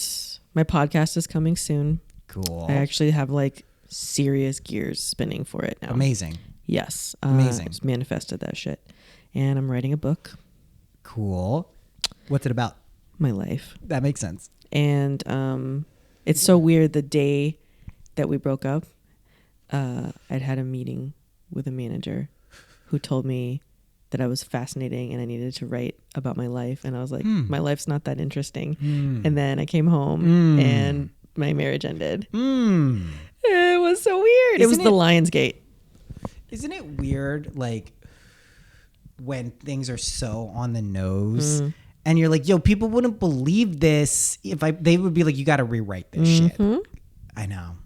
my podcast is coming soon. Cool. I actually have like serious gears spinning for it now. Amazing. Yes. Amazing. I just manifested that shit. And I'm writing a book. Cool. What's it about? My life. That makes sense. And it's so weird. The day that we broke up, I'd had a meeting with a manager who told me that I was fascinating and I needed to write about my life. And I was like, my life's not that interesting. And then I came home and my marriage ended. It was so weird. It was the Lionsgate. Isn't it weird, like, when things are so on the nose and you're like, yo, people wouldn't believe this if they would be like, you got to rewrite this shit. I know.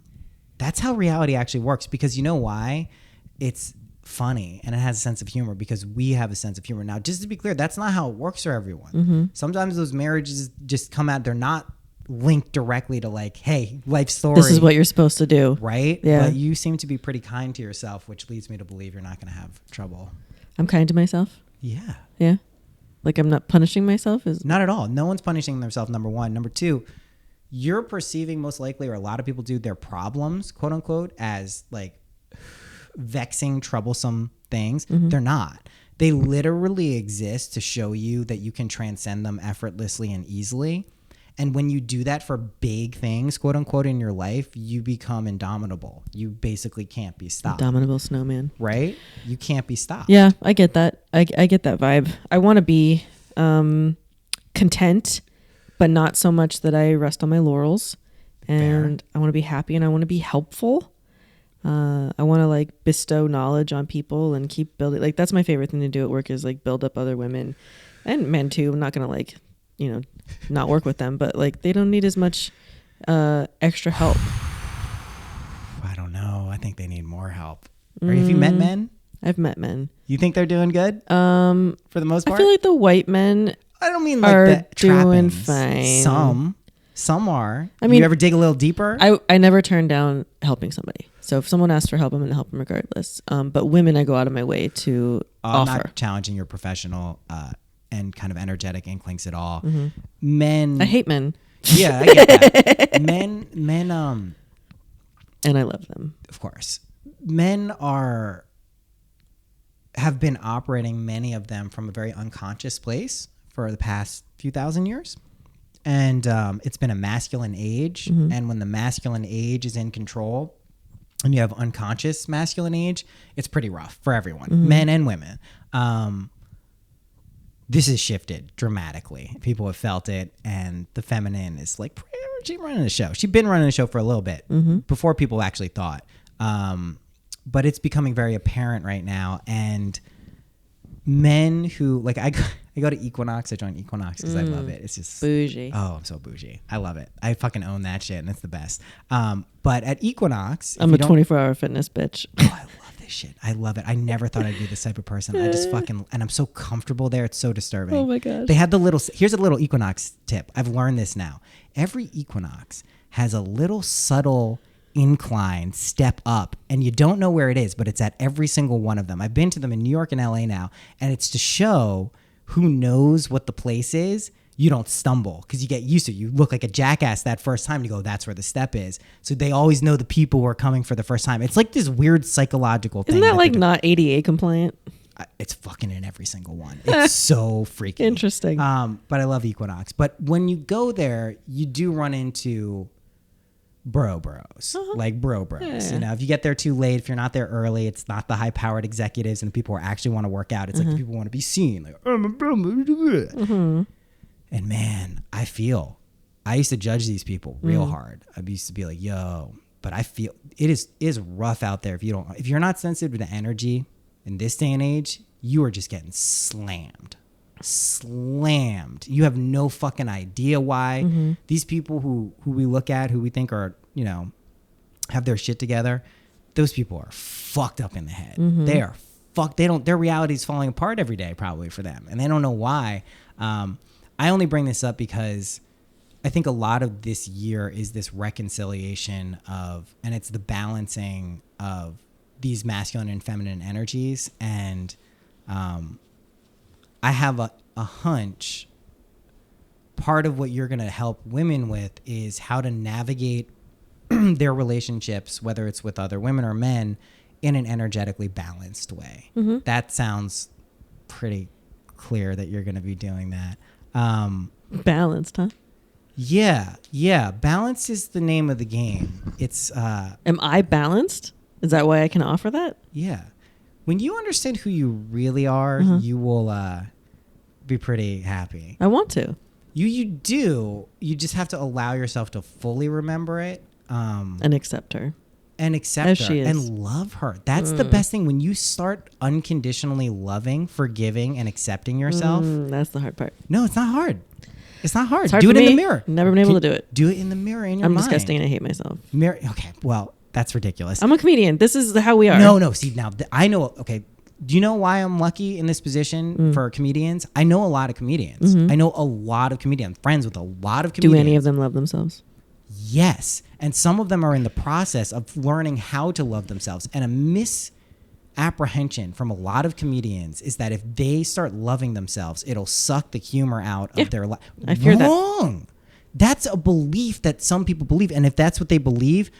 That's how reality actually works, because you know why? It's funny and it has a sense of humor because we have a sense of humor. Now, just to be clear, that's not how it works for everyone. Sometimes those marriages just come out, they're not linked directly to like, hey, life story. This is what you're supposed to do. Right? Yeah. But you seem to be pretty kind to yourself, which leads me to believe you're not going to have trouble. I'm kind to myself. Yeah. Yeah. Like I'm not punishing myself? Not at all. No one's punishing themselves, number one. Number two, you're perceiving most likely, or a lot of people do, their problems, quote unquote, as like vexing, troublesome things. They're not. They literally exist to show you that you can transcend them effortlessly and easily. And when you do that for big things, quote unquote, in your life, you become indomitable. You basically can't be stopped. Indomitable snowman. Right? You can't be stopped. Yeah, I get that. I get that vibe. I want to be content, but not so much that I rest on my laurels. And fair. I want to be happy and I want to be helpful. I want to like bestow knowledge on people and keep building. Like that's my favorite thing to do at work is like build up other women and men too. I'm not going to like, not work with them, but like they don't need as much extra help. I don't know. I think they need more help. Have you met men? I've met men. You think they're doing good? For the most part? I feel like the white men I don't mean like are the doing trappings. fine. Some are. I mean, you ever dig a little deeper? I never turn down helping somebody. So if someone asks for help, I'm going to help them regardless. But women, I go out of my way to I'm offer. not challenging your professional and kind of energetic inklings at all. Men. I hate men. Yeah, I get that. men, and I love them. Of course. Men have been operating, many of them, from a very unconscious place for the past few thousand years. And it's been a masculine age. And when the masculine age is in control and you have unconscious masculine age, it's pretty rough for everyone, men and women. This has shifted dramatically. People have felt it. And the feminine is like, she's running the show. She's been running the show for a little bit before people actually thought. But it's becoming very apparent right now. And men who, like, I go to Equinox. I joined Equinox because I love it. It's just bougie. Oh, I'm so bougie. I love it. I fucking own that shit, and it's the best. But at Equinox, I'm a 24-hour fitness bitch. Oh, I love this shit. I love it. I never thought I'd be this type of person. I just fucking, and I'm so comfortable there. It's so disturbing. Oh my gosh. They had here's a little Equinox tip. I've learned this now. Every Equinox has a little subtle incline step up, and you don't know where it is, but it's at every single one of them. I've been to them in New York and LA now, and it's to show who knows what the place is. You don't stumble because you get used to it. You look like a jackass that first time. You go, that's where the step is. So they always know the people who are coming for the first time. It's like this weird psychological thing. Isn't that like not ADA compliant? It's fucking in every single one. It's so freaky. Interesting. But I love Equinox. But when you go there, you do run into bros, like bros. Yeah. You know, if you get there too late, if you're not there early, it's not the high-powered executives and the people who actually want to work out. It's like the people who want to be seen. Like, I'm a bro. And man, I used to judge these people real hard. I used to be like, yo, but I feel it is rough out there. If you're not sensitive to energy in this day and age, you are just getting slammed. You have no fucking idea why. These people who we look at, who we think are, you know, have their shit together, those people are fucked up in the head. They are fucked. Their reality is falling apart every day probably for them, and they don't know why. I only bring this up because I think a lot of this year is this reconciliation of, and it's the balancing of these masculine and feminine energies. And I have a hunch part of what you're going to help women with is how to navigate their relationships, whether it's with other women or men, in an energetically balanced way. That sounds pretty clear that you're going to be doing that. Balanced, huh? Yeah. Balance is the name of the game. It's am I balanced? Is that why I can offer that? Yeah. When you understand who you really are, you will be pretty happy. I want to. You do. You just have to allow yourself to fully remember it. And accept her. And accept as her. She is. And love her. That's the best thing. When you start unconditionally loving, forgiving, and accepting yourself. That's the hard part. No, it's not hard. It's not hard. It's hard do it me. in the mirror. Never been able to do it. Do it in the mirror in your I'm mind. disgusting and I hate myself. Mirror. Okay. Well, that's ridiculous. I'm a comedian. This is how we are. No. See, now I know. Okay. Do you know why I'm lucky in this position for comedians? I know a lot of comedians. I know a lot of comedians. I'm friends with a lot of comedians. Do any of them love themselves? Yes. And some of them are in the process of learning how to love themselves. And a misapprehension from a lot of comedians is that if they start loving themselves, it'll suck the humor out of their life. I fear Wrong. That's a belief that some people believe. And if that's what they believe,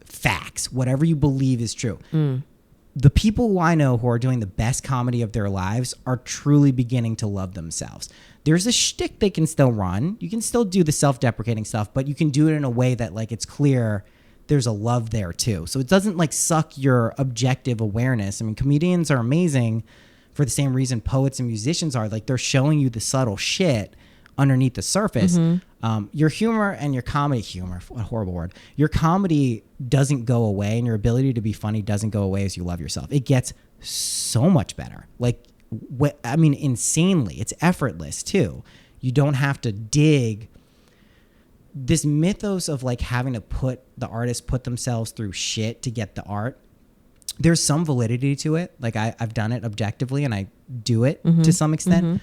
facts. Whatever you believe is true. The people who I know who are doing the best comedy of their lives are truly beginning to love themselves. There's a shtick they can still run. You can still do the self-deprecating stuff, but you can do it in a way that like it's clear there's a love there too. So it doesn't like suck your objective awareness. I mean, comedians are amazing for the same reason poets and musicians are. Like they're showing you the subtle shit underneath the surface. Your humor and your comedy, what a horrible word. Your comedy doesn't go away, and your ability to be funny doesn't go away as you love yourself. It gets so much better. Like, insanely. It's effortless too. You don't have to dig. This mythos of like having to the artist put themselves through shit to get the art. There's some validity to it. Like I've done it objectively and I do it to some extent.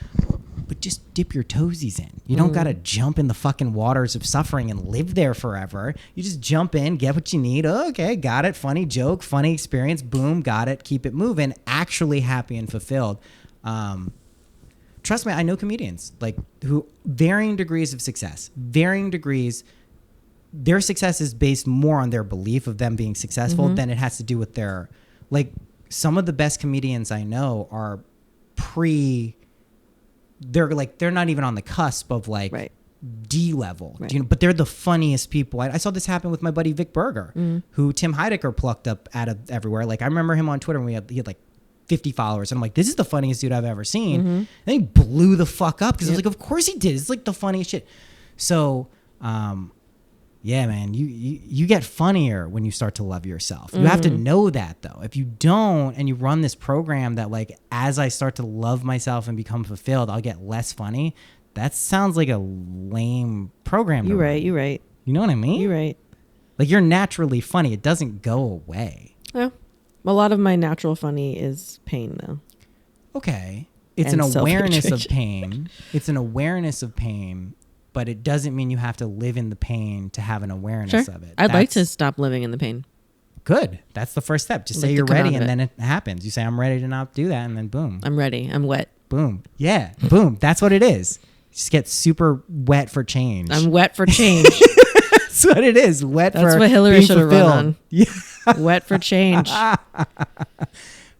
but just dip your toesies in. You don't got to jump in the fucking waters of suffering and live there forever. You just jump in, get what you need. Oh, okay, got it. Funny joke, funny experience. Boom, got it. Keep it moving. Actually happy and fulfilled. Trust me, I know comedians like who varying degrees of success, varying degrees. Their success is based more on their belief of them being successful than it has to do with their, like, some of the best comedians I know are they're not even on the cusp of like D level, you know, but they're the funniest people. I saw this happen with my buddy Vic Berger, who Tim Heidecker plucked up out of everywhere. Like I remember him on Twitter when he had like 50 followers, and I'm like, this is the funniest dude I've ever seen. And he blew the fuck up because I was like, of course he did. It's like the funniest shit. So, yeah, man, you get funnier when you start to love yourself. You have to know that, though. If you don't, and you run this program that, like, as I start to love myself and become fulfilled, I'll get less funny. That sounds like a lame program. You're right. You're right. You know what I mean? You're right. Like, you're naturally funny. It doesn't go away. Yeah. A lot of my natural funny is pain, though. Okay. It's And an awareness of self-hatred. pain. It's an awareness of pain. But it doesn't mean you have to live in the pain to have an awareness of it. I'd like to stop living in the pain. Good. That's the first step. Just I'd say like to you're come out ready, of and it. then it happens. You say, I'm ready to not do that, and then boom. I'm ready. I'm wet. Boom. Yeah. Boom. That's what it is. Just get super wet for change. I'm wet for change. That's what it is. Wet That's for what Hillary being should have fulfilled. run on. Yeah. Wet for change.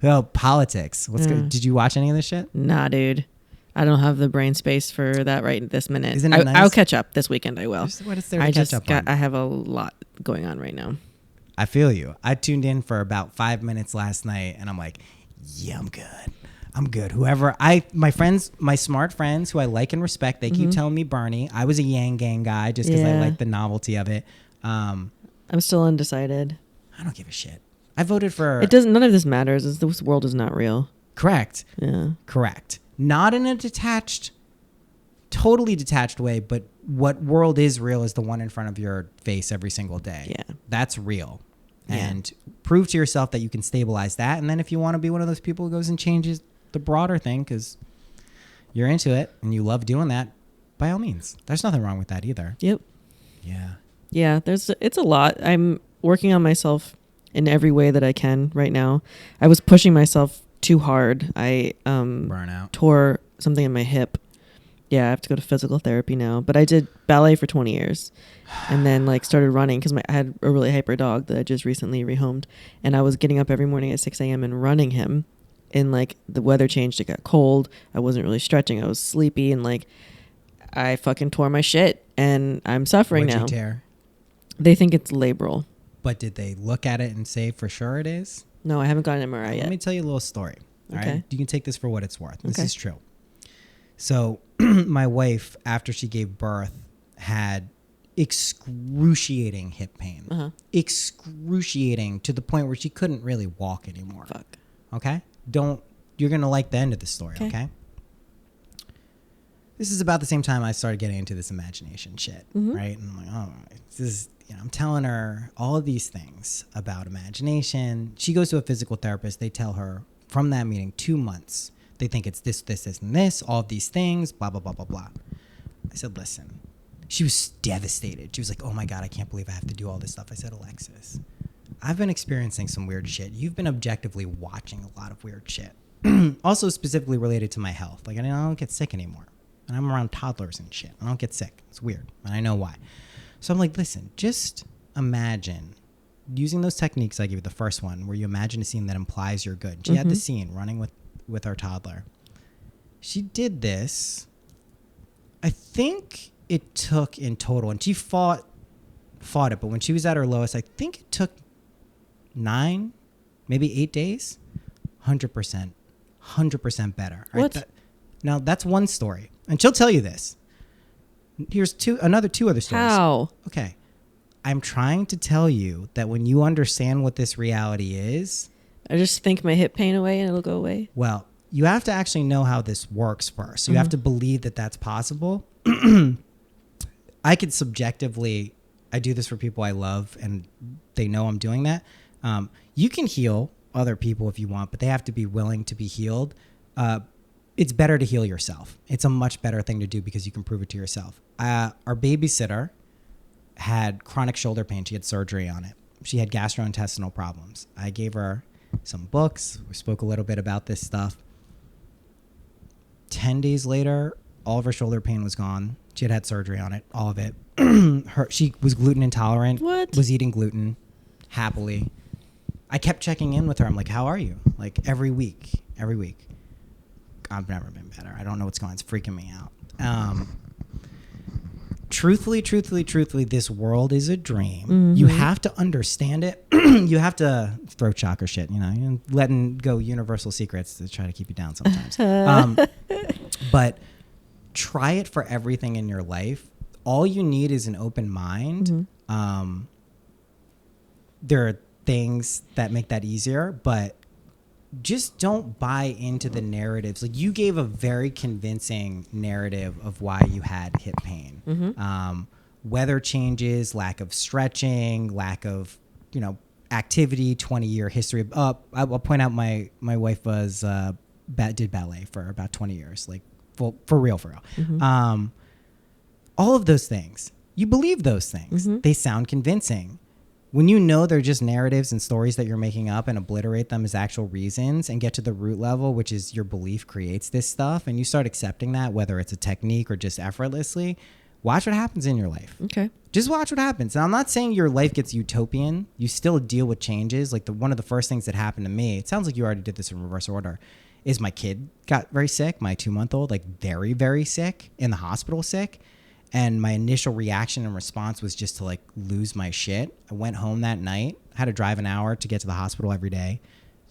Well, politics. What's Mm. good? Did you watch any of this shit? Nah, dude. I don't have the brain space for that right this minute. Isn't it nice? I'll catch up this weekend. I will. What is there to catch up on? I have a lot going on right now. I feel you. I tuned in for about 5 minutes last night, and I'm like, yeah, I'm good. I'm good. My smart friends who I like and respect, they keep telling me Bernie. I was a Yang Gang guy just because I like the novelty of it. I'm still undecided. I don't give a shit. I voted for... It doesn't. None of this matters. This world is not real. Correct. Yeah. Correct. Not in a totally detached way, but what world is real is the one in front of your face every single day. Yeah. That's real. Yeah. And prove to yourself that you can stabilize that. And then if you want to be one of those people who goes and changes the broader thing because you're into it and you love doing that, by all means. There's nothing wrong with that either. Yep. Yeah. Yeah. It's a lot. I'm working on myself in every way that I can right now. I was pushing myself too hard. I Burnout. tore something in my hip. Yeah, I have to go to physical therapy now. But I did ballet for 20 years and then like started running because I had a really hyper dog that I just recently rehomed. And I was getting up every morning at 6 a.m. and running him. And like the weather changed. It got cold. I wasn't really stretching. I was sleepy and like I fucking tore my shit and I'm suffering What'd now. you tear? They think it's labral. But did they look at it and say for sure it is? No, I haven't gotten an MRI yet. Let me tell you a little story. All Okay. right. You can take this for what it's worth. This Okay. is true. So my wife, after she gave birth, had excruciating hip pain. Uh-huh. Excruciating to the point where she couldn't really walk anymore. Fuck. Okay? You're going to like the end of the story, okay? This is about the same time I started getting into this imagination shit, right? And I'm like, oh, this is, I'm telling her all of these things about imagination. She goes to a physical therapist. They tell her from that meeting 2 months, they think it's this, this, this, and this, all of these things, blah, blah, blah, blah, blah. I said, listen. She was devastated. She was like, oh my God, I can't believe I have to do all this stuff. I said, Alexis, I've been experiencing some weird shit. You've been objectively watching a lot of weird shit. Also specifically related to my health. Like I don't get sick anymore. And I'm around toddlers and shit. I don't get sick. It's weird. And I know why. So I'm like, listen, just imagine using those techniques I gave you, the first one, where you imagine a scene that implies you're good. She had the scene running with our toddler. She did this. I think it took in total, and she fought it, but when she was at her lowest, I think it took 9, maybe 8 days. 100% better. What? Right? Now that's one story, and she'll tell you this. Here's two other stories. How? Okay, I'm trying to tell you that when you understand what this reality is, I just think my hip pain away and it'll go away. well, you have to actually know how this works first. So you have to believe that that's possible. I could subjectively, I do this for people I love and they know I'm doing that. You can heal other people if you want, but they have to be willing to be healed. it's better to heal yourself. It's a much better thing to do because you can prove it to yourself. Our babysitter had chronic shoulder pain. She had surgery on it. She had gastrointestinal problems. I gave her some books. We spoke a little bit about this stuff. 10 days later, all of her shoulder pain was gone. She had surgery on it, all of it. She was gluten intolerant. What? Was eating gluten happily. I kept checking in with her. I'm like, how are you? Like every week. I've never been better. I don't know what's going on. It's freaking me out. Truthfully, this world is a dream. Mm-hmm. You have to understand it. You have to throat chakra shit, letting go universal secrets to try to keep you down sometimes. But try it for everything in your life. All you need is an open mind. Mm-hmm. There are things that make that easier, but just don't buy into the narratives. Like, you gave a very convincing narrative of why you had hip pain. Mm-hmm. Weather changes, lack of stretching, lack of, activity, 20-year history. I'll point out my wife was did ballet for about 20 years, like for real. Mm-hmm. All of those things, you believe those things. Mm-hmm. They sound convincing. When you know they're just narratives and stories that you're making up and obliterate them as actual reasons and get to the root level, which is your belief creates this stuff, and you start accepting that, whether it's a technique or just effortlessly, watch what happens in your life. Okay. Just watch what happens. Now, I'm not saying your life gets utopian. You still deal with changes. Like one of the first things that happened to me, it sounds like you already did this in reverse order, is my kid got very sick, my 2-month-old, like very, very sick, in the hospital sick. And my initial reaction and response was just to like lose my shit. I went home that night, had to drive an hour to get to the hospital every day.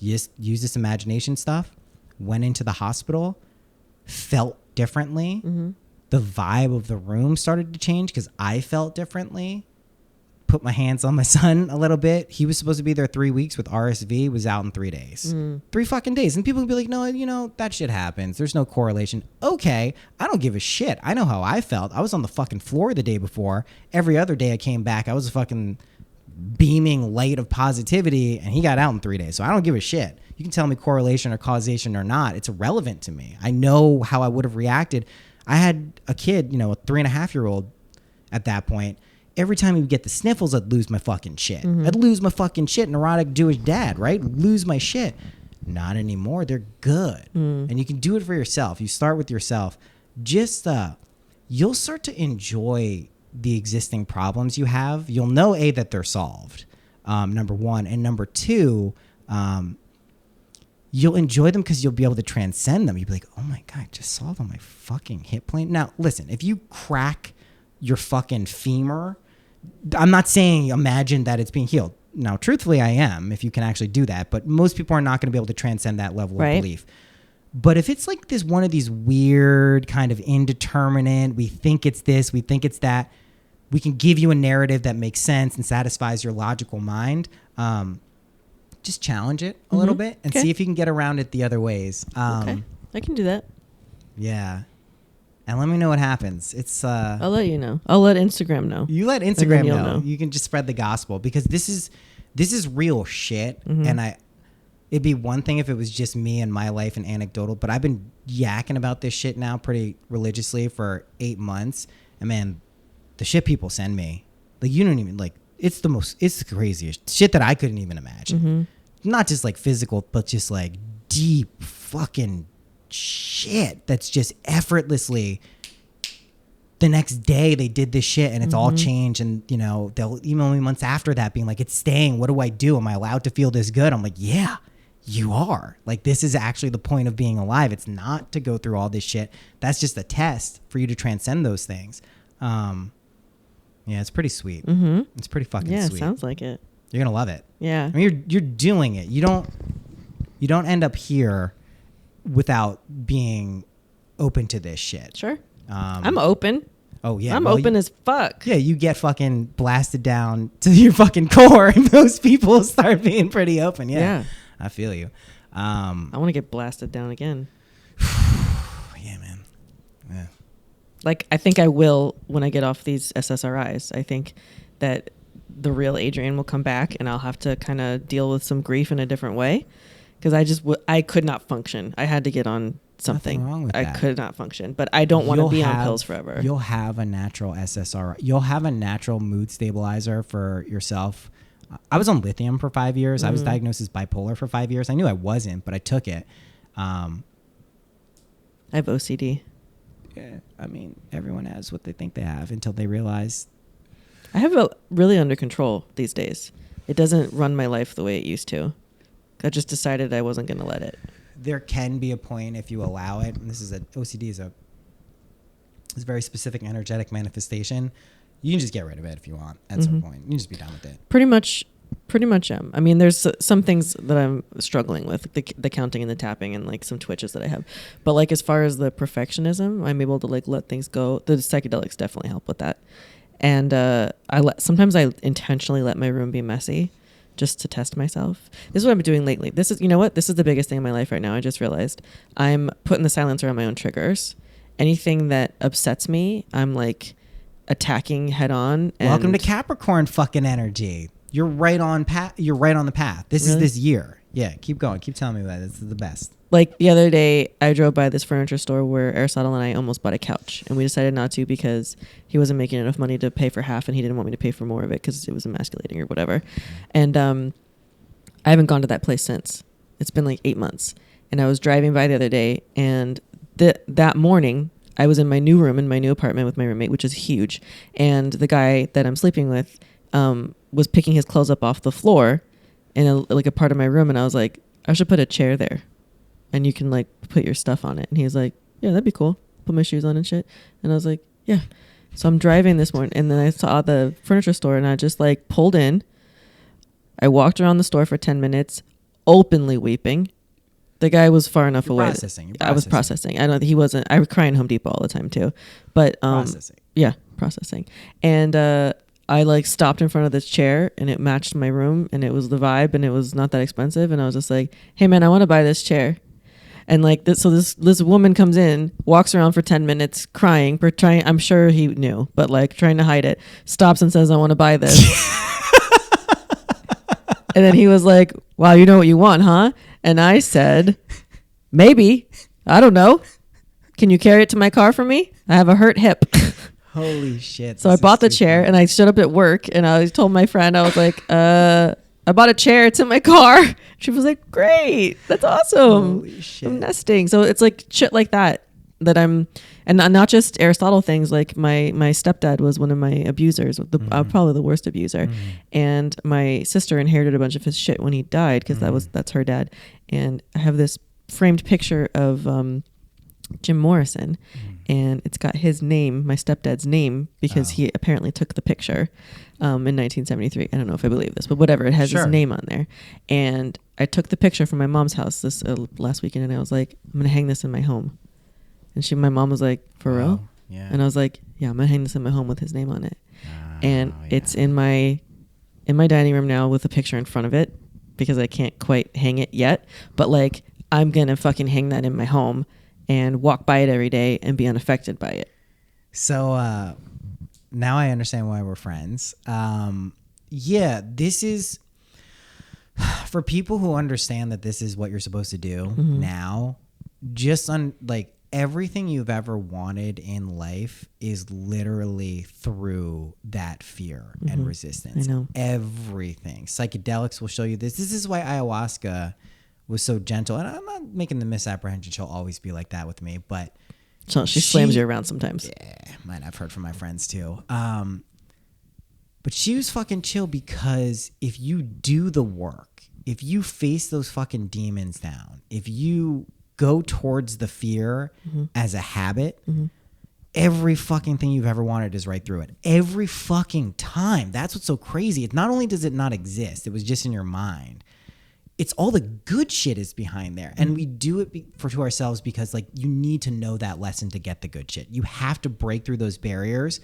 Just use this imagination stuff. Went into the hospital, felt differently. Mm-hmm. The vibe of the room started to change because I felt differently. Put my hands on my son a little bit. He was supposed to be there 3 weeks with RSV, was out in 3 days. 3 fucking days. And people would be like, no, that shit happens. There's no correlation. Okay, I don't give a shit. I know how I felt. I was on the fucking floor the day before. Every other day I came back, I was a fucking beaming light of positivity, and he got out in 3 days. So I don't give a shit. You can tell me correlation or causation or not. It's irrelevant to me. I know how I would have reacted. I had a kid, a 3.5-year-old at that point. Every time he would get the sniffles, I'd lose my fucking shit. Mm-hmm. I'd lose my fucking shit. Neurotic Jewish dad, right? Lose my shit. Not anymore. They're good. And you can do it for yourself. You start with yourself. Just, you'll start to enjoy the existing problems you have. You'll know, A, that they're solved, number one. And number two, you'll enjoy them because you'll be able to transcend them. You'll be like, oh my God, I just solved on my fucking hip plane. Now, listen, if you crack your fucking femur, I'm not saying imagine that it's being healed. Now, truthfully, I am, if you can actually do that. But most people are not going to be able to transcend that level of belief. But if it's like this one of these weird kind of indeterminate, we think it's this, we think it's that, we can give you a narrative that makes sense and satisfies your logical mind. Just challenge it a little bit and see if you can get around it the other ways. Okay, I can do that. Yeah. And let me know what happens. It's I'll let you know. I'll let Instagram know. You let Instagram know. You can just spread the gospel, because this is real shit. Mm-hmm. And it'd be one thing if it was just me and my life and anecdotal, but I've been yakking about this shit now pretty religiously for 8 months. And man, the shit people send me, like, you don't even like, it's the craziest shit that I couldn't even imagine. Mm-hmm. Not just like physical, but just like deep fucking shit that's just effortlessly, the next day they did this shit and it's all changed. And they'll email me months after that being like, it's staying, what do I do, am I allowed to feel this good? I'm like, yeah, you are. Like, this is actually the point of being alive. It's not to go through all this shit. That's just a test for you to transcend those things. Yeah, it's pretty sweet. It's pretty fucking sweet. Yeah, sounds like it. You're gonna love it. Yeah, I mean, you're doing it. You don't end up here without being open to this shit. Sure. I'm open. Oh yeah. I'm open as fuck. Yeah, you get fucking blasted down to your fucking core and those people start being pretty open. Yeah. I feel you. I want to get blasted down again. Yeah, man. Yeah. Like, I think I will when I get off these SSRIs. I think that the real Adrienne will come back and I'll have to kind of deal with some grief in a different way. because I could not function. I had to get on something. Nothing wrong with I that. could not function, but I don't want to be on pills forever. You'll have a natural SSRI. You'll have a natural mood stabilizer for yourself. I was on lithium for 5 years. I was diagnosed as bipolar for 5 years. I knew I wasn't, but I took it. I have OCD. Yeah, I mean, everyone has what they think they have until they realize. I have it really under control these days. It doesn't run my life the way it used to. I just decided I wasn't going to let it. There can be a point if you allow it. And OCD is a very specific energetic manifestation. You can just get rid of it if you want at some point. You can just be done with it. Pretty much am. I mean, there's some things that I'm struggling with, the counting and the tapping and like some twitches that I have. But like as far as the perfectionism, I'm able to like let things go. The psychedelics definitely help with that. And sometimes I intentionally let my room be messy just to test myself. This is what I've been doing lately. This is, you know what? This is the biggest thing in my life right now. I just realized I'm putting the silencer on my own triggers. Anything that upsets me, I'm like attacking head on. Welcome to Capricorn fucking energy. You're right on You're right on the path. This is this year. Yeah, keep going. Keep telling me that. This is the best. Like the other day, I drove by this furniture store where Aristotle and I almost bought a couch, and we decided not to because he wasn't making enough money to pay for half, and he didn't want me to pay for more of it because it was emasculating or whatever. And I haven't gone to that place since. It's been like 8 months. And I was driving by the other day, and that morning, I was in my new room in my new apartment with my roommate, which is huge. And the guy that I'm sleeping with was picking his clothes up off the floor in a part of my room, and I was like, I should put a chair there. And you can like put your stuff on it. And he was like, yeah, that'd be cool. Put my shoes on and shit. And I was like, yeah. So I'm driving this morning, and then I saw the furniture store, and I just like pulled in. I walked around the store for 10 minutes, openly weeping. The guy was far enough away. I was processing. He wasn't. I would cry in Home Depot all the time too. But processing. Yeah, processing. And I like stopped in front of this chair, and it matched my room, and it was the vibe, and it was not that expensive. And I was just like, hey man, I want to buy this chair. And like this, so this woman comes in, walks around for 10 minutes crying, I'm sure he knew, but like trying to hide it, stops and says, I want to buy this. And then he was like, wow, you know what you want, huh? And I said, maybe, I don't know. Can you carry it to my car for me? I have a hurt hip. Holy shit. So I bought the chair, and I showed up at work, and I told my friend, I was like, I bought a chair. It's in my car. She was like, great. That's awesome. Holy shit. I'm nesting. So it's like shit like that I'm, and not just Aristotle things. Like my stepdad was one of my abusers, probably the worst abuser. And my sister inherited a bunch of his shit when he died, because that's her dad. And I have this framed picture of Jim Morrison, and it's got his name, my stepdad's name, because he apparently took the picture in 1973. I don't know if I believe this, but whatever, it has his name on there. And I took the picture from my mom's house this last weekend, and I was like, I'm gonna hang this in my home. And my mom was like, for real? Yeah. And I was like, yeah, I'm gonna hang this in my home with his name on it. And it's in my dining room now with a picture in front of it, because I can't quite hang it yet, but like I'm gonna fucking hang that in my home and walk by it every day and be unaffected by it. So now I understand why we're friends. Yeah, this is for people who understand that this is what you're supposed to do now. Just like everything you've ever wanted in life is literally through that fear and resistance. I know. Everything. Psychedelics will show you this. This is why ayahuasca was so gentle. And I'm not making the misapprehension she'll always be like that with me, but so she slams you around sometimes. Yeah, might I've heard from my friends too. But she was fucking chill, because if you do the work, if you face those fucking demons down, if you go towards the fear as a habit, every fucking thing you've ever wanted is right through it. Every fucking time. That's what's so crazy. It's not only does it not exist, it was just in your mind. It's all the good shit is behind there. And we do it to ourselves because like you need to know that lesson to get the good shit. You have to break through those barriers,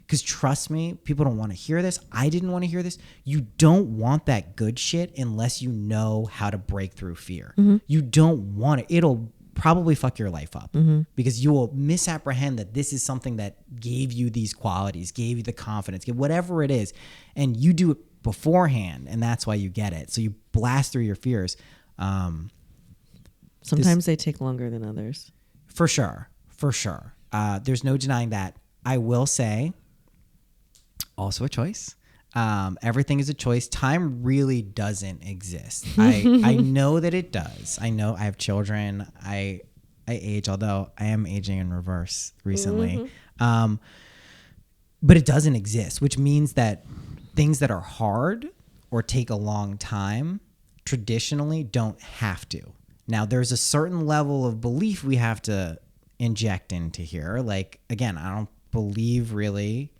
because trust me, people don't want to hear this. I didn't want to hear this. You don't want that good shit unless you know how to break through fear. You don't want it. It'll probably fuck your life up because you will misapprehend that this is something that gave you these qualities, gave you the confidence, whatever it is. And you do it beforehand, and that's why you get it. So you blast through your fears. Sometimes they take longer than others. For sure. There's no denying that. I will say, also a choice. Everything is a choice. Time really doesn't exist. I know that it does. I know I have children. I age, although I am aging in reverse recently. But it doesn't exist, which means that things that are hard or take a long time traditionally don't have to. Now, there's a certain level of belief we have to inject into here. Like, again, I don't believe really.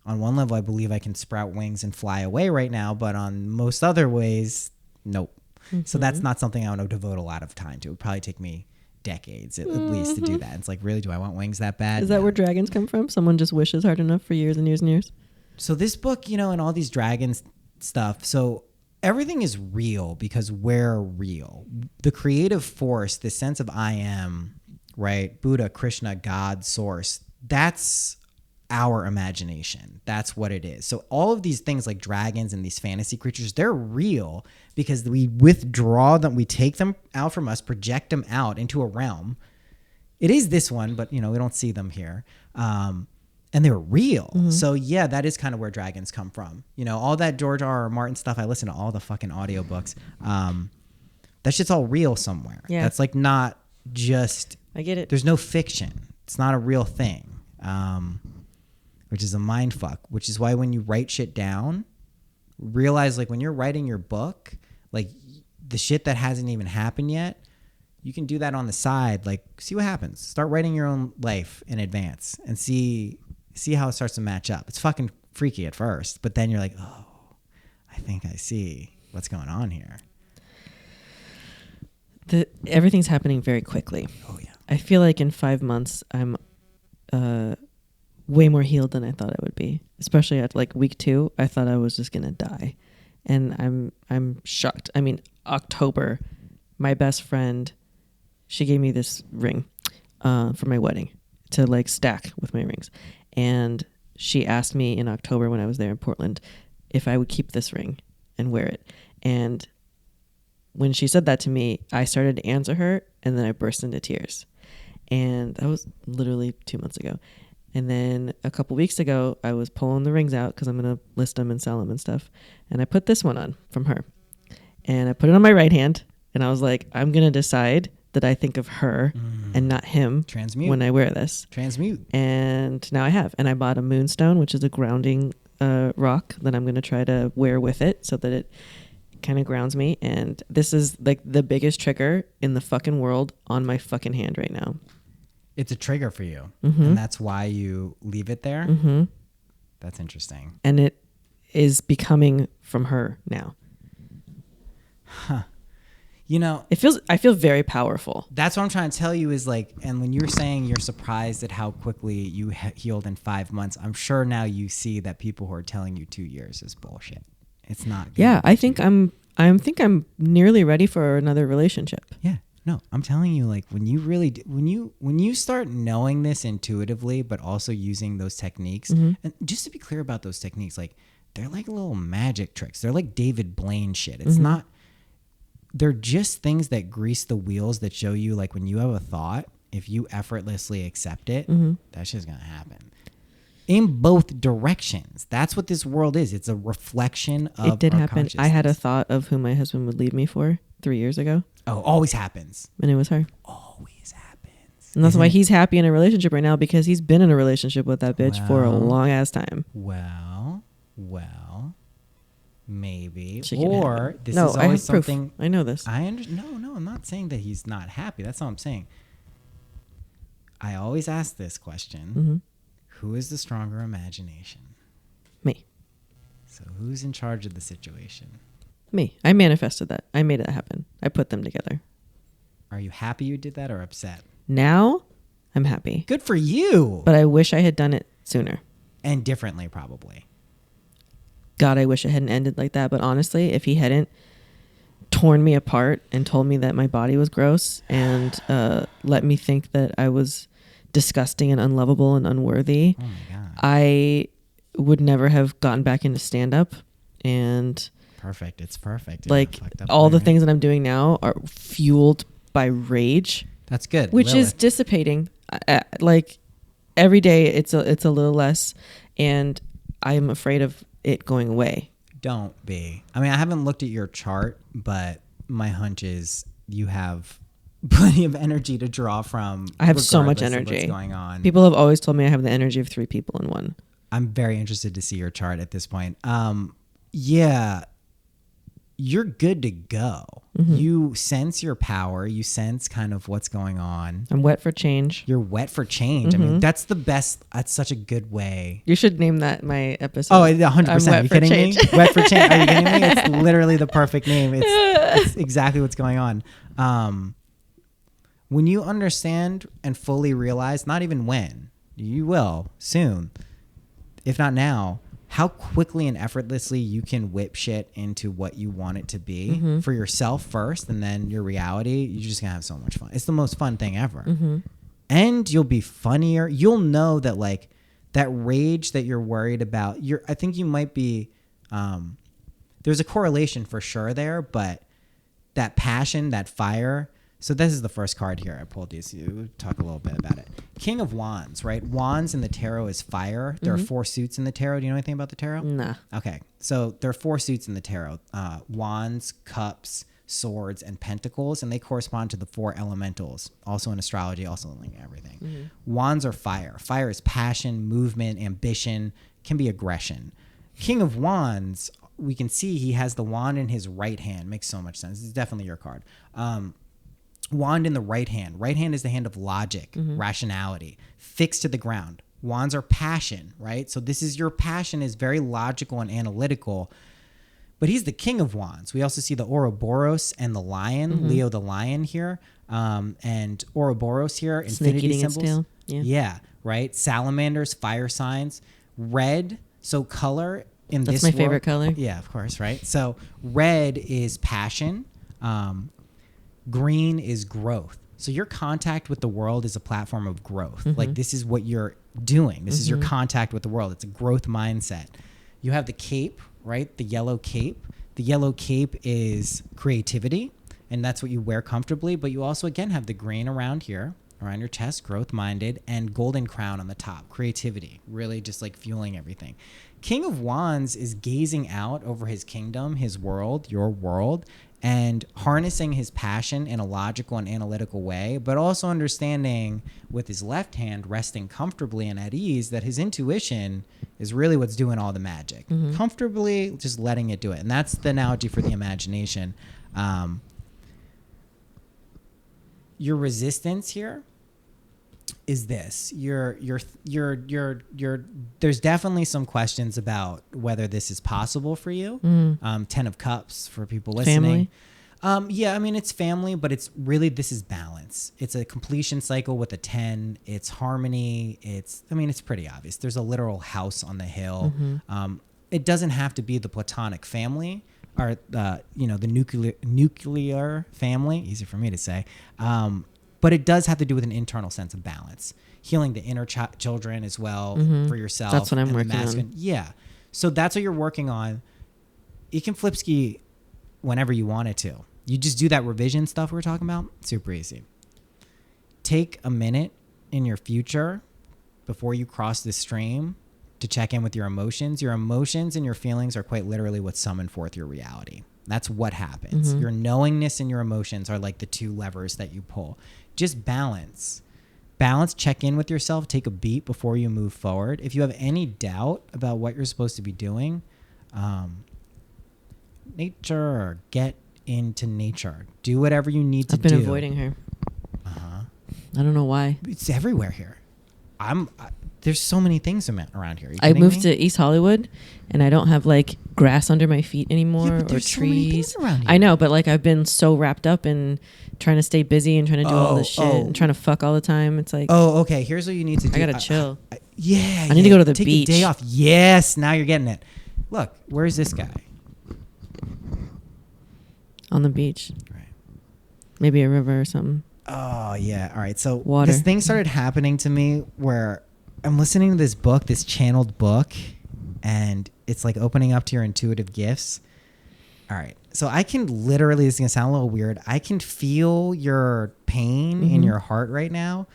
On one level, I believe I can sprout wings and fly away right now, but on most other ways, nope. So that's not something I want to devote a lot of time to. It would probably take me decades at least to do that. It's like, really, do I want wings that bad? Is that where dragons come from? Someone just wishes hard enough for years and years and years? So this book, and all these dragons stuff, so everything is real because we're real. The creative force, the sense of I am, right? Buddha, Krishna, God, source, that's our imagination. That's what it is. So all of these things like dragons and these fantasy creatures, they're real because we withdraw them, we take them out from us, project them out into a realm. It is this one, but we don't see them here. And they're real. So yeah, that is kind of where dragons come from. All that George R.R. Martin stuff, I listen to all the fucking audiobooks. That shit's all real somewhere. Yeah. That's like not just, I get it. there's no fiction. It's not a real thing. Which is a mind fuck, which is why when you write shit down, realize like when you're writing your book, like the shit that hasn't even happened yet, you can do that on the side. Like, see what happens. Start writing your own life in advance and see how it starts to match up. It's fucking freaky at first, but then you're like, oh, I think I see what's going on here. Everything's happening very quickly. Oh yeah. I feel like in 5 months, I'm way more healed than I thought I would be. Especially at like week 2, I thought I was just gonna die, and I'm shocked. I mean, October, my best friend, she gave me this ring for my wedding to like stack with my rings, and she asked me in October when I was there in Portland if I would keep this ring and wear it. And when she said that to me, I started to answer her, and then I burst into tears. And that was literally 2 months ago. And then a couple weeks ago, I was pulling the rings out because I'm going to list them and sell them and stuff. And I put this one on from her. And I put it on my right hand. And I was like, I'm going to decide that I think of her and not him. Transmute. When I wear this. Transmute. And now I have. And I bought a moonstone, which is a grounding rock that I'm going to try to wear with it so that it kind of grounds me. And this is like the biggest trigger in the fucking world on my fucking hand right now. It's a trigger for you, and that's why you leave it there. That's interesting. And it is becoming from her now. Huh. I feel very powerful. That's what I'm trying to tell you is like, and when you're saying you're surprised at how quickly you healed in 5 months, I'm sure now you see that people who are telling you 2 years is bullshit. It's not good. Yeah, I think I'm nearly ready for another relationship. Yeah. No, I'm telling you, like when you start knowing this intuitively, but also using those techniques, and just to be clear about those techniques, like they're like little magic tricks. They're like David Blaine shit. It's not, they're just things that grease the wheels that show you like when you have a thought, if you effortlessly accept it, that's just going to happen. In both directions. That's what this world is. It's a reflection of It did our happen. I had a consciousness. thought of who my husband would leave me for 3 years ago. Oh, always happens. And it was her. Always happens. And that's why he's happy in a relationship right now, because he's been in a relationship with that bitch for a long ass time. Well, maybe. She can Or have it. this No, is I always have proof. something. I know this. No, I'm not saying that he's not happy. That's all I'm saying. I always ask this question. Who is the stronger imagination? Me. So who's in charge of the situation? Me. I manifested that. I made it happen. I put them together. Are you happy you did that or upset? Now, I'm happy. Good for you. But I wish I had done it sooner. And differently, probably. God, I wish it hadn't ended like that. But honestly, if he hadn't torn me apart and told me that my body was gross and let me think that I was disgusting and unlovable and unworthy, Oh my God. I would never have gotten back into stand-up. And perfect. It's perfect. Like all the things that I'm doing now are fueled by rage. That's good. Which is dissipating. Like every day it's a little less, and I'm afraid of it going away. Don't be. I mean, I haven't looked at your chart, but my hunch is you have plenty of energy to draw from. I have so much energy. What's going on? People have always told me I have the energy of 3 people in one. I'm very interested to see your chart at this point. Yeah, you're good to go. Mm-hmm. You sense your power. You sense kind of what's going on. I'm wet for change. You're wet for change. Mm-hmm. I mean, that's the best. That's such a good way. You should name that my episode. Oh, 100%. Are you kidding me? Wet for change. Are you kidding me? It's literally the perfect name. It's exactly what's going on. When you understand and fully realize, not even when, you will soon, if not now, how quickly and effortlessly you can whip shit into what you want it to be for yourself first, and then your reality. You're just gonna have so much fun. It's the most fun thing ever. And you'll be funnier. You'll know that like that rage that you're worried about, I think you might be, there's a correlation for sure there, but that passion, that fire. So this is the first card here. I pulled these. You talk a little bit about it. King of Wands, right? Wands in the tarot is fire. There are 4 suits in the tarot. Do you know anything about the tarot? Nah. Okay. So there are 4 suits in the tarot. Wands, cups, swords, and pentacles. And they correspond to the 4 elementals. Also in astrology, also in everything. Wands are fire. Fire is passion, movement, ambition, can be aggression. King of Wands, we can see he has the wand in his right hand. Makes so much sense. This is definitely your card. Wand in the right hand. Right hand is the hand of logic, rationality, fixed to the ground. Wands are passion, right? So this is your passion is very logical and analytical, but he's the king of wands. We also see the Ouroboros and the lion, Leo the lion here, and Ouroboros here, infinity symbols. Yeah, right? Salamanders, fire signs, red. So color in this That's my favorite color. Yeah, of course, right? So red is passion. Green is growth. So your contact with the world is a platform of growth. Like this is what you're doing. This is your contact with the world. It's a growth mindset. You have the cape, right? The yellow cape. The yellow cape is creativity, and that's what you wear comfortably. But you also, again, have the green around here, around your chest, growth minded, and golden crown on the top, creativity, really just like fueling everything. King of Wands is gazing out over his kingdom, his world, your world, and harnessing his passion in a logical and analytical way, but also understanding with his left hand resting comfortably and at ease that his intuition is really what's doing all the magic. Comfortably just letting it do it. And that's the analogy for the imagination. Your resistance here is this. There's definitely some questions about whether this is possible for you. 10 of Cups for people listening. Family? Yeah, I mean, it's family, but it's really, this is balance. It's a completion cycle with a 10. It's harmony. It's pretty obvious. There's a literal house on the hill. It doesn't have to be the platonic family or, the nuclear family, easy for me to say. But it does have to do with an internal sense of balance, healing the inner children as well for yourself. That's what I'm working on. Yeah. So that's what you're working on. You can flip ski whenever you want it to. You just do that revision stuff we were talking about. Super easy. Take a minute in your future before you cross the stream to check in with your emotions. Your emotions and your feelings are quite literally what summon forth your reality. That's what happens. Your knowingness and your emotions are like the 2 levers that you pull. Just balance. Check in with yourself. Take a beat before you move forward. If you have any doubt about what you're supposed to be doing, get into nature. Do whatever you need to do. I've been avoiding her. I don't know why. It's everywhere here. There's so many things around here. I moved to East Hollywood, and I don't have like grass under my feet anymore or trees. So many things around here. I know, but like I've been so wrapped up in trying to stay busy and trying to do all this shit and trying to fuck all the time. It's like, okay. Here's what you need to do. I gotta chill. I need to go to the Take beach. A day off. Yes, now you're getting it. Look, where's this guy? On the beach. Right. Maybe a river or something. Oh yeah. All right. So Water. This thing started happening to me where I'm listening to this book, this channeled book, and it's like opening up to your intuitive gifts. All right. So I can literally, this is going to sound a little weird. I can feel your pain in your heart right now.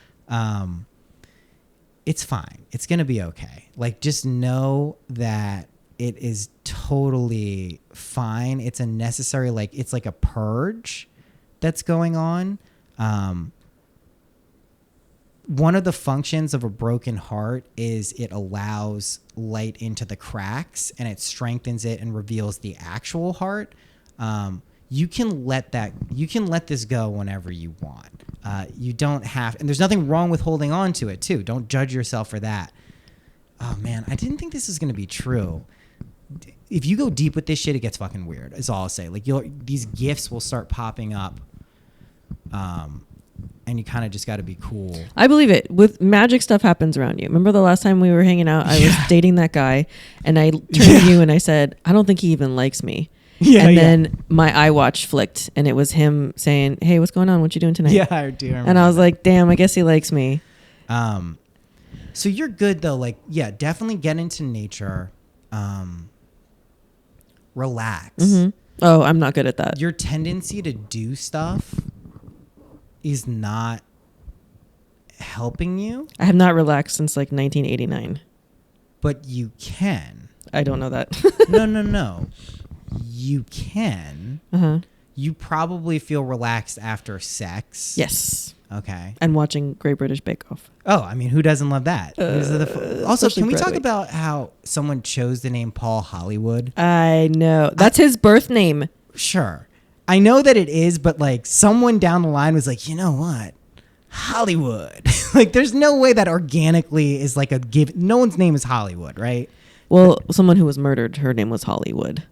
It's fine. It's going to be okay. Like, just know that it is totally fine. It's a necessary, like, it's like a purge that's going on. One of the functions of a broken heart is it allows light into the cracks and it strengthens it and reveals the actual heart. You can let this go whenever you want. You don't have, and there's nothing wrong with holding on to it too. Don't judge yourself for that. Oh man, I didn't think this was going to be true. If you go deep with this shit, it gets fucking weird. Is all I'll say. Like, these gifts will start popping up. And you kind of just got to be cool. I believe it. With magic, stuff happens around you. Remember the last time we were hanging out, I was dating that guy, and I turned to you and I said, I don't think he even likes me. Yeah, and then my iWatch flicked, and it was him saying, hey, what's going on? What you doing tonight? Yeah, I do. And I was like, damn, I guess he likes me. So you're good, though. Like, yeah, definitely get into nature. Relax. Mm-hmm. Oh, I'm not good at that. Your tendency to do stuff is not helping you. I have not relaxed since like 1989. But you can. I don't know that. No. You can. Uh-huh. You probably feel relaxed after sex. Yes. Okay. And watching Great British Bake Off. Oh, I mean, who doesn't love that? Also, can we talk Broadway. about how someone chose the name Paul Hollywood? I know. That's his birth name. Sure. I know that it is, but like someone down the line was like, you know what? Hollywood. Like, there's no way that organically is like a give. No one's name is Hollywood, right? Well, someone who was murdered, her name was Hollywood.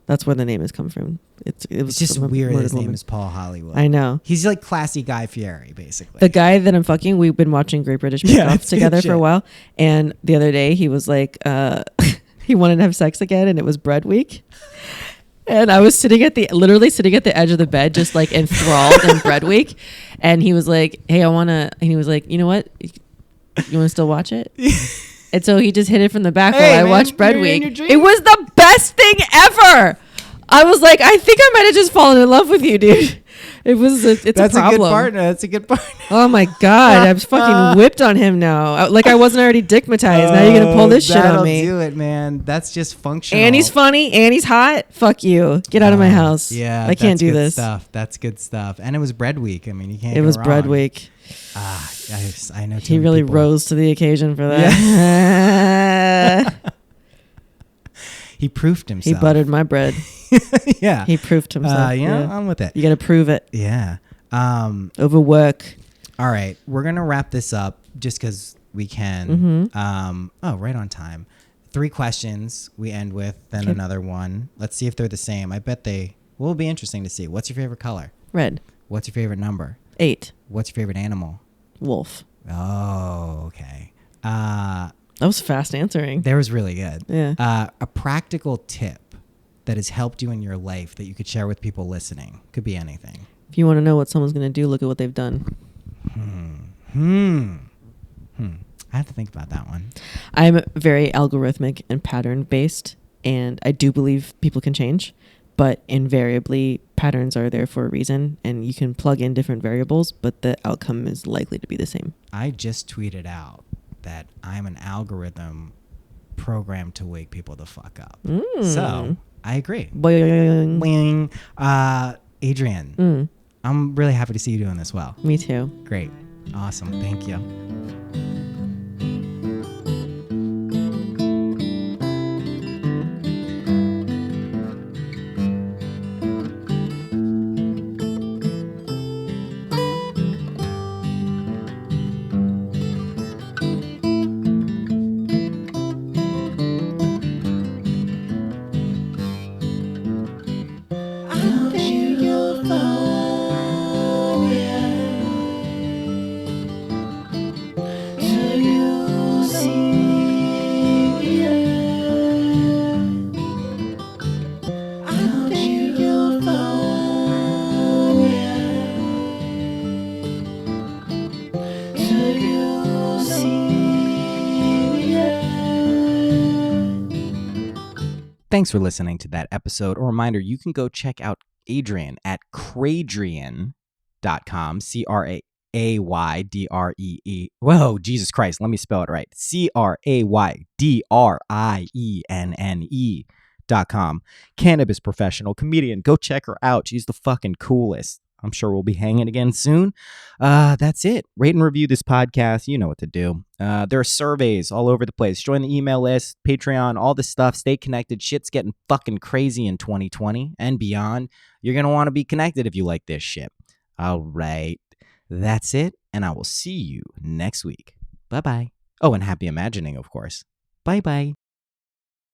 That's where the name has come from. It was It's just weird that his name woman. is Paul Hollywood. I know. He's like classy Guy Fieri, basically. The guy that I'm fucking, we've been watching Great British Bake Off that's good together for a shit. while. And the other day he was like, he wanted to have sex again, and it was bread week. And I was literally sitting at the edge of the bed, just like enthralled in bread week. And he was like, hey, and he was like, you know what? You want to still watch it? And so he just hit it from the back while I watched Bread Week. It was the best thing ever. I was like, I think I might have just fallen in love with you, dude. It's That's a problem. a good partner. That's a good partner. Oh my God. I'm fucking whipped on him now. Like I wasn't already dickmatized. Now you're going to pull this shit on me. That'll do it, man. That's just functional. And he's funny and he's hot. Fuck you. Get out of my house. Yeah. I can't do good this. Stuff. That's good stuff. And it was Bread Week. I mean, you can't It go was wrong. Bread Week. I know. He really people. rose to the occasion for that. He proofed He himself. buttered my bread. Yeah. He proofed himself. Yeah, I'm with it. You got to prove it. Yeah. Overwork. All right. We're going to wrap this up just because we can. Mm-hmm. Right on time. 3 questions we end with, then another one. Let's see if they're the same. I bet they will be interesting to see. What's your favorite color? Red. What's your favorite number? 8. What's your favorite animal? Wolf. Oh, okay. That was fast answering. That was really good. Yeah. A practical tip that has helped you in your life that you could share with people listening. Could be anything. If you want to know what someone's going to do, look at what they've done. I have to think about that one. I'm very algorithmic and pattern based, and I do believe people can change, but invariably patterns are there for a reason, and you can plug in different variables, but the outcome is likely to be the same. I just tweeted out that I'm an algorithm programmed to wake people the fuck up. So I agree. Boing. Wing. Adrienne, I'm really happy to see you doing this well. Me too. Great. Awesome. Thank you. Thanks for listening to that episode. A reminder, you can go check out Adrienne at craydrian.com, CRAYDREE. Whoa, Jesus Christ, let me spell it right. CRAYDRIENNE.com. Cannabis professional, comedian. Go check her out. She's the fucking coolest. I'm sure we'll be hanging again soon. That's it. Rate and review this podcast. You know what to do. There are surveys all over the place. Join the email list, Patreon, all this stuff. Stay connected. Shit's getting fucking crazy in 2020 and beyond. You're going to want to be connected if you like this shit. All right. That's it. And I will see you next week. Bye-bye. Oh, and happy imagining, of course. Bye-bye.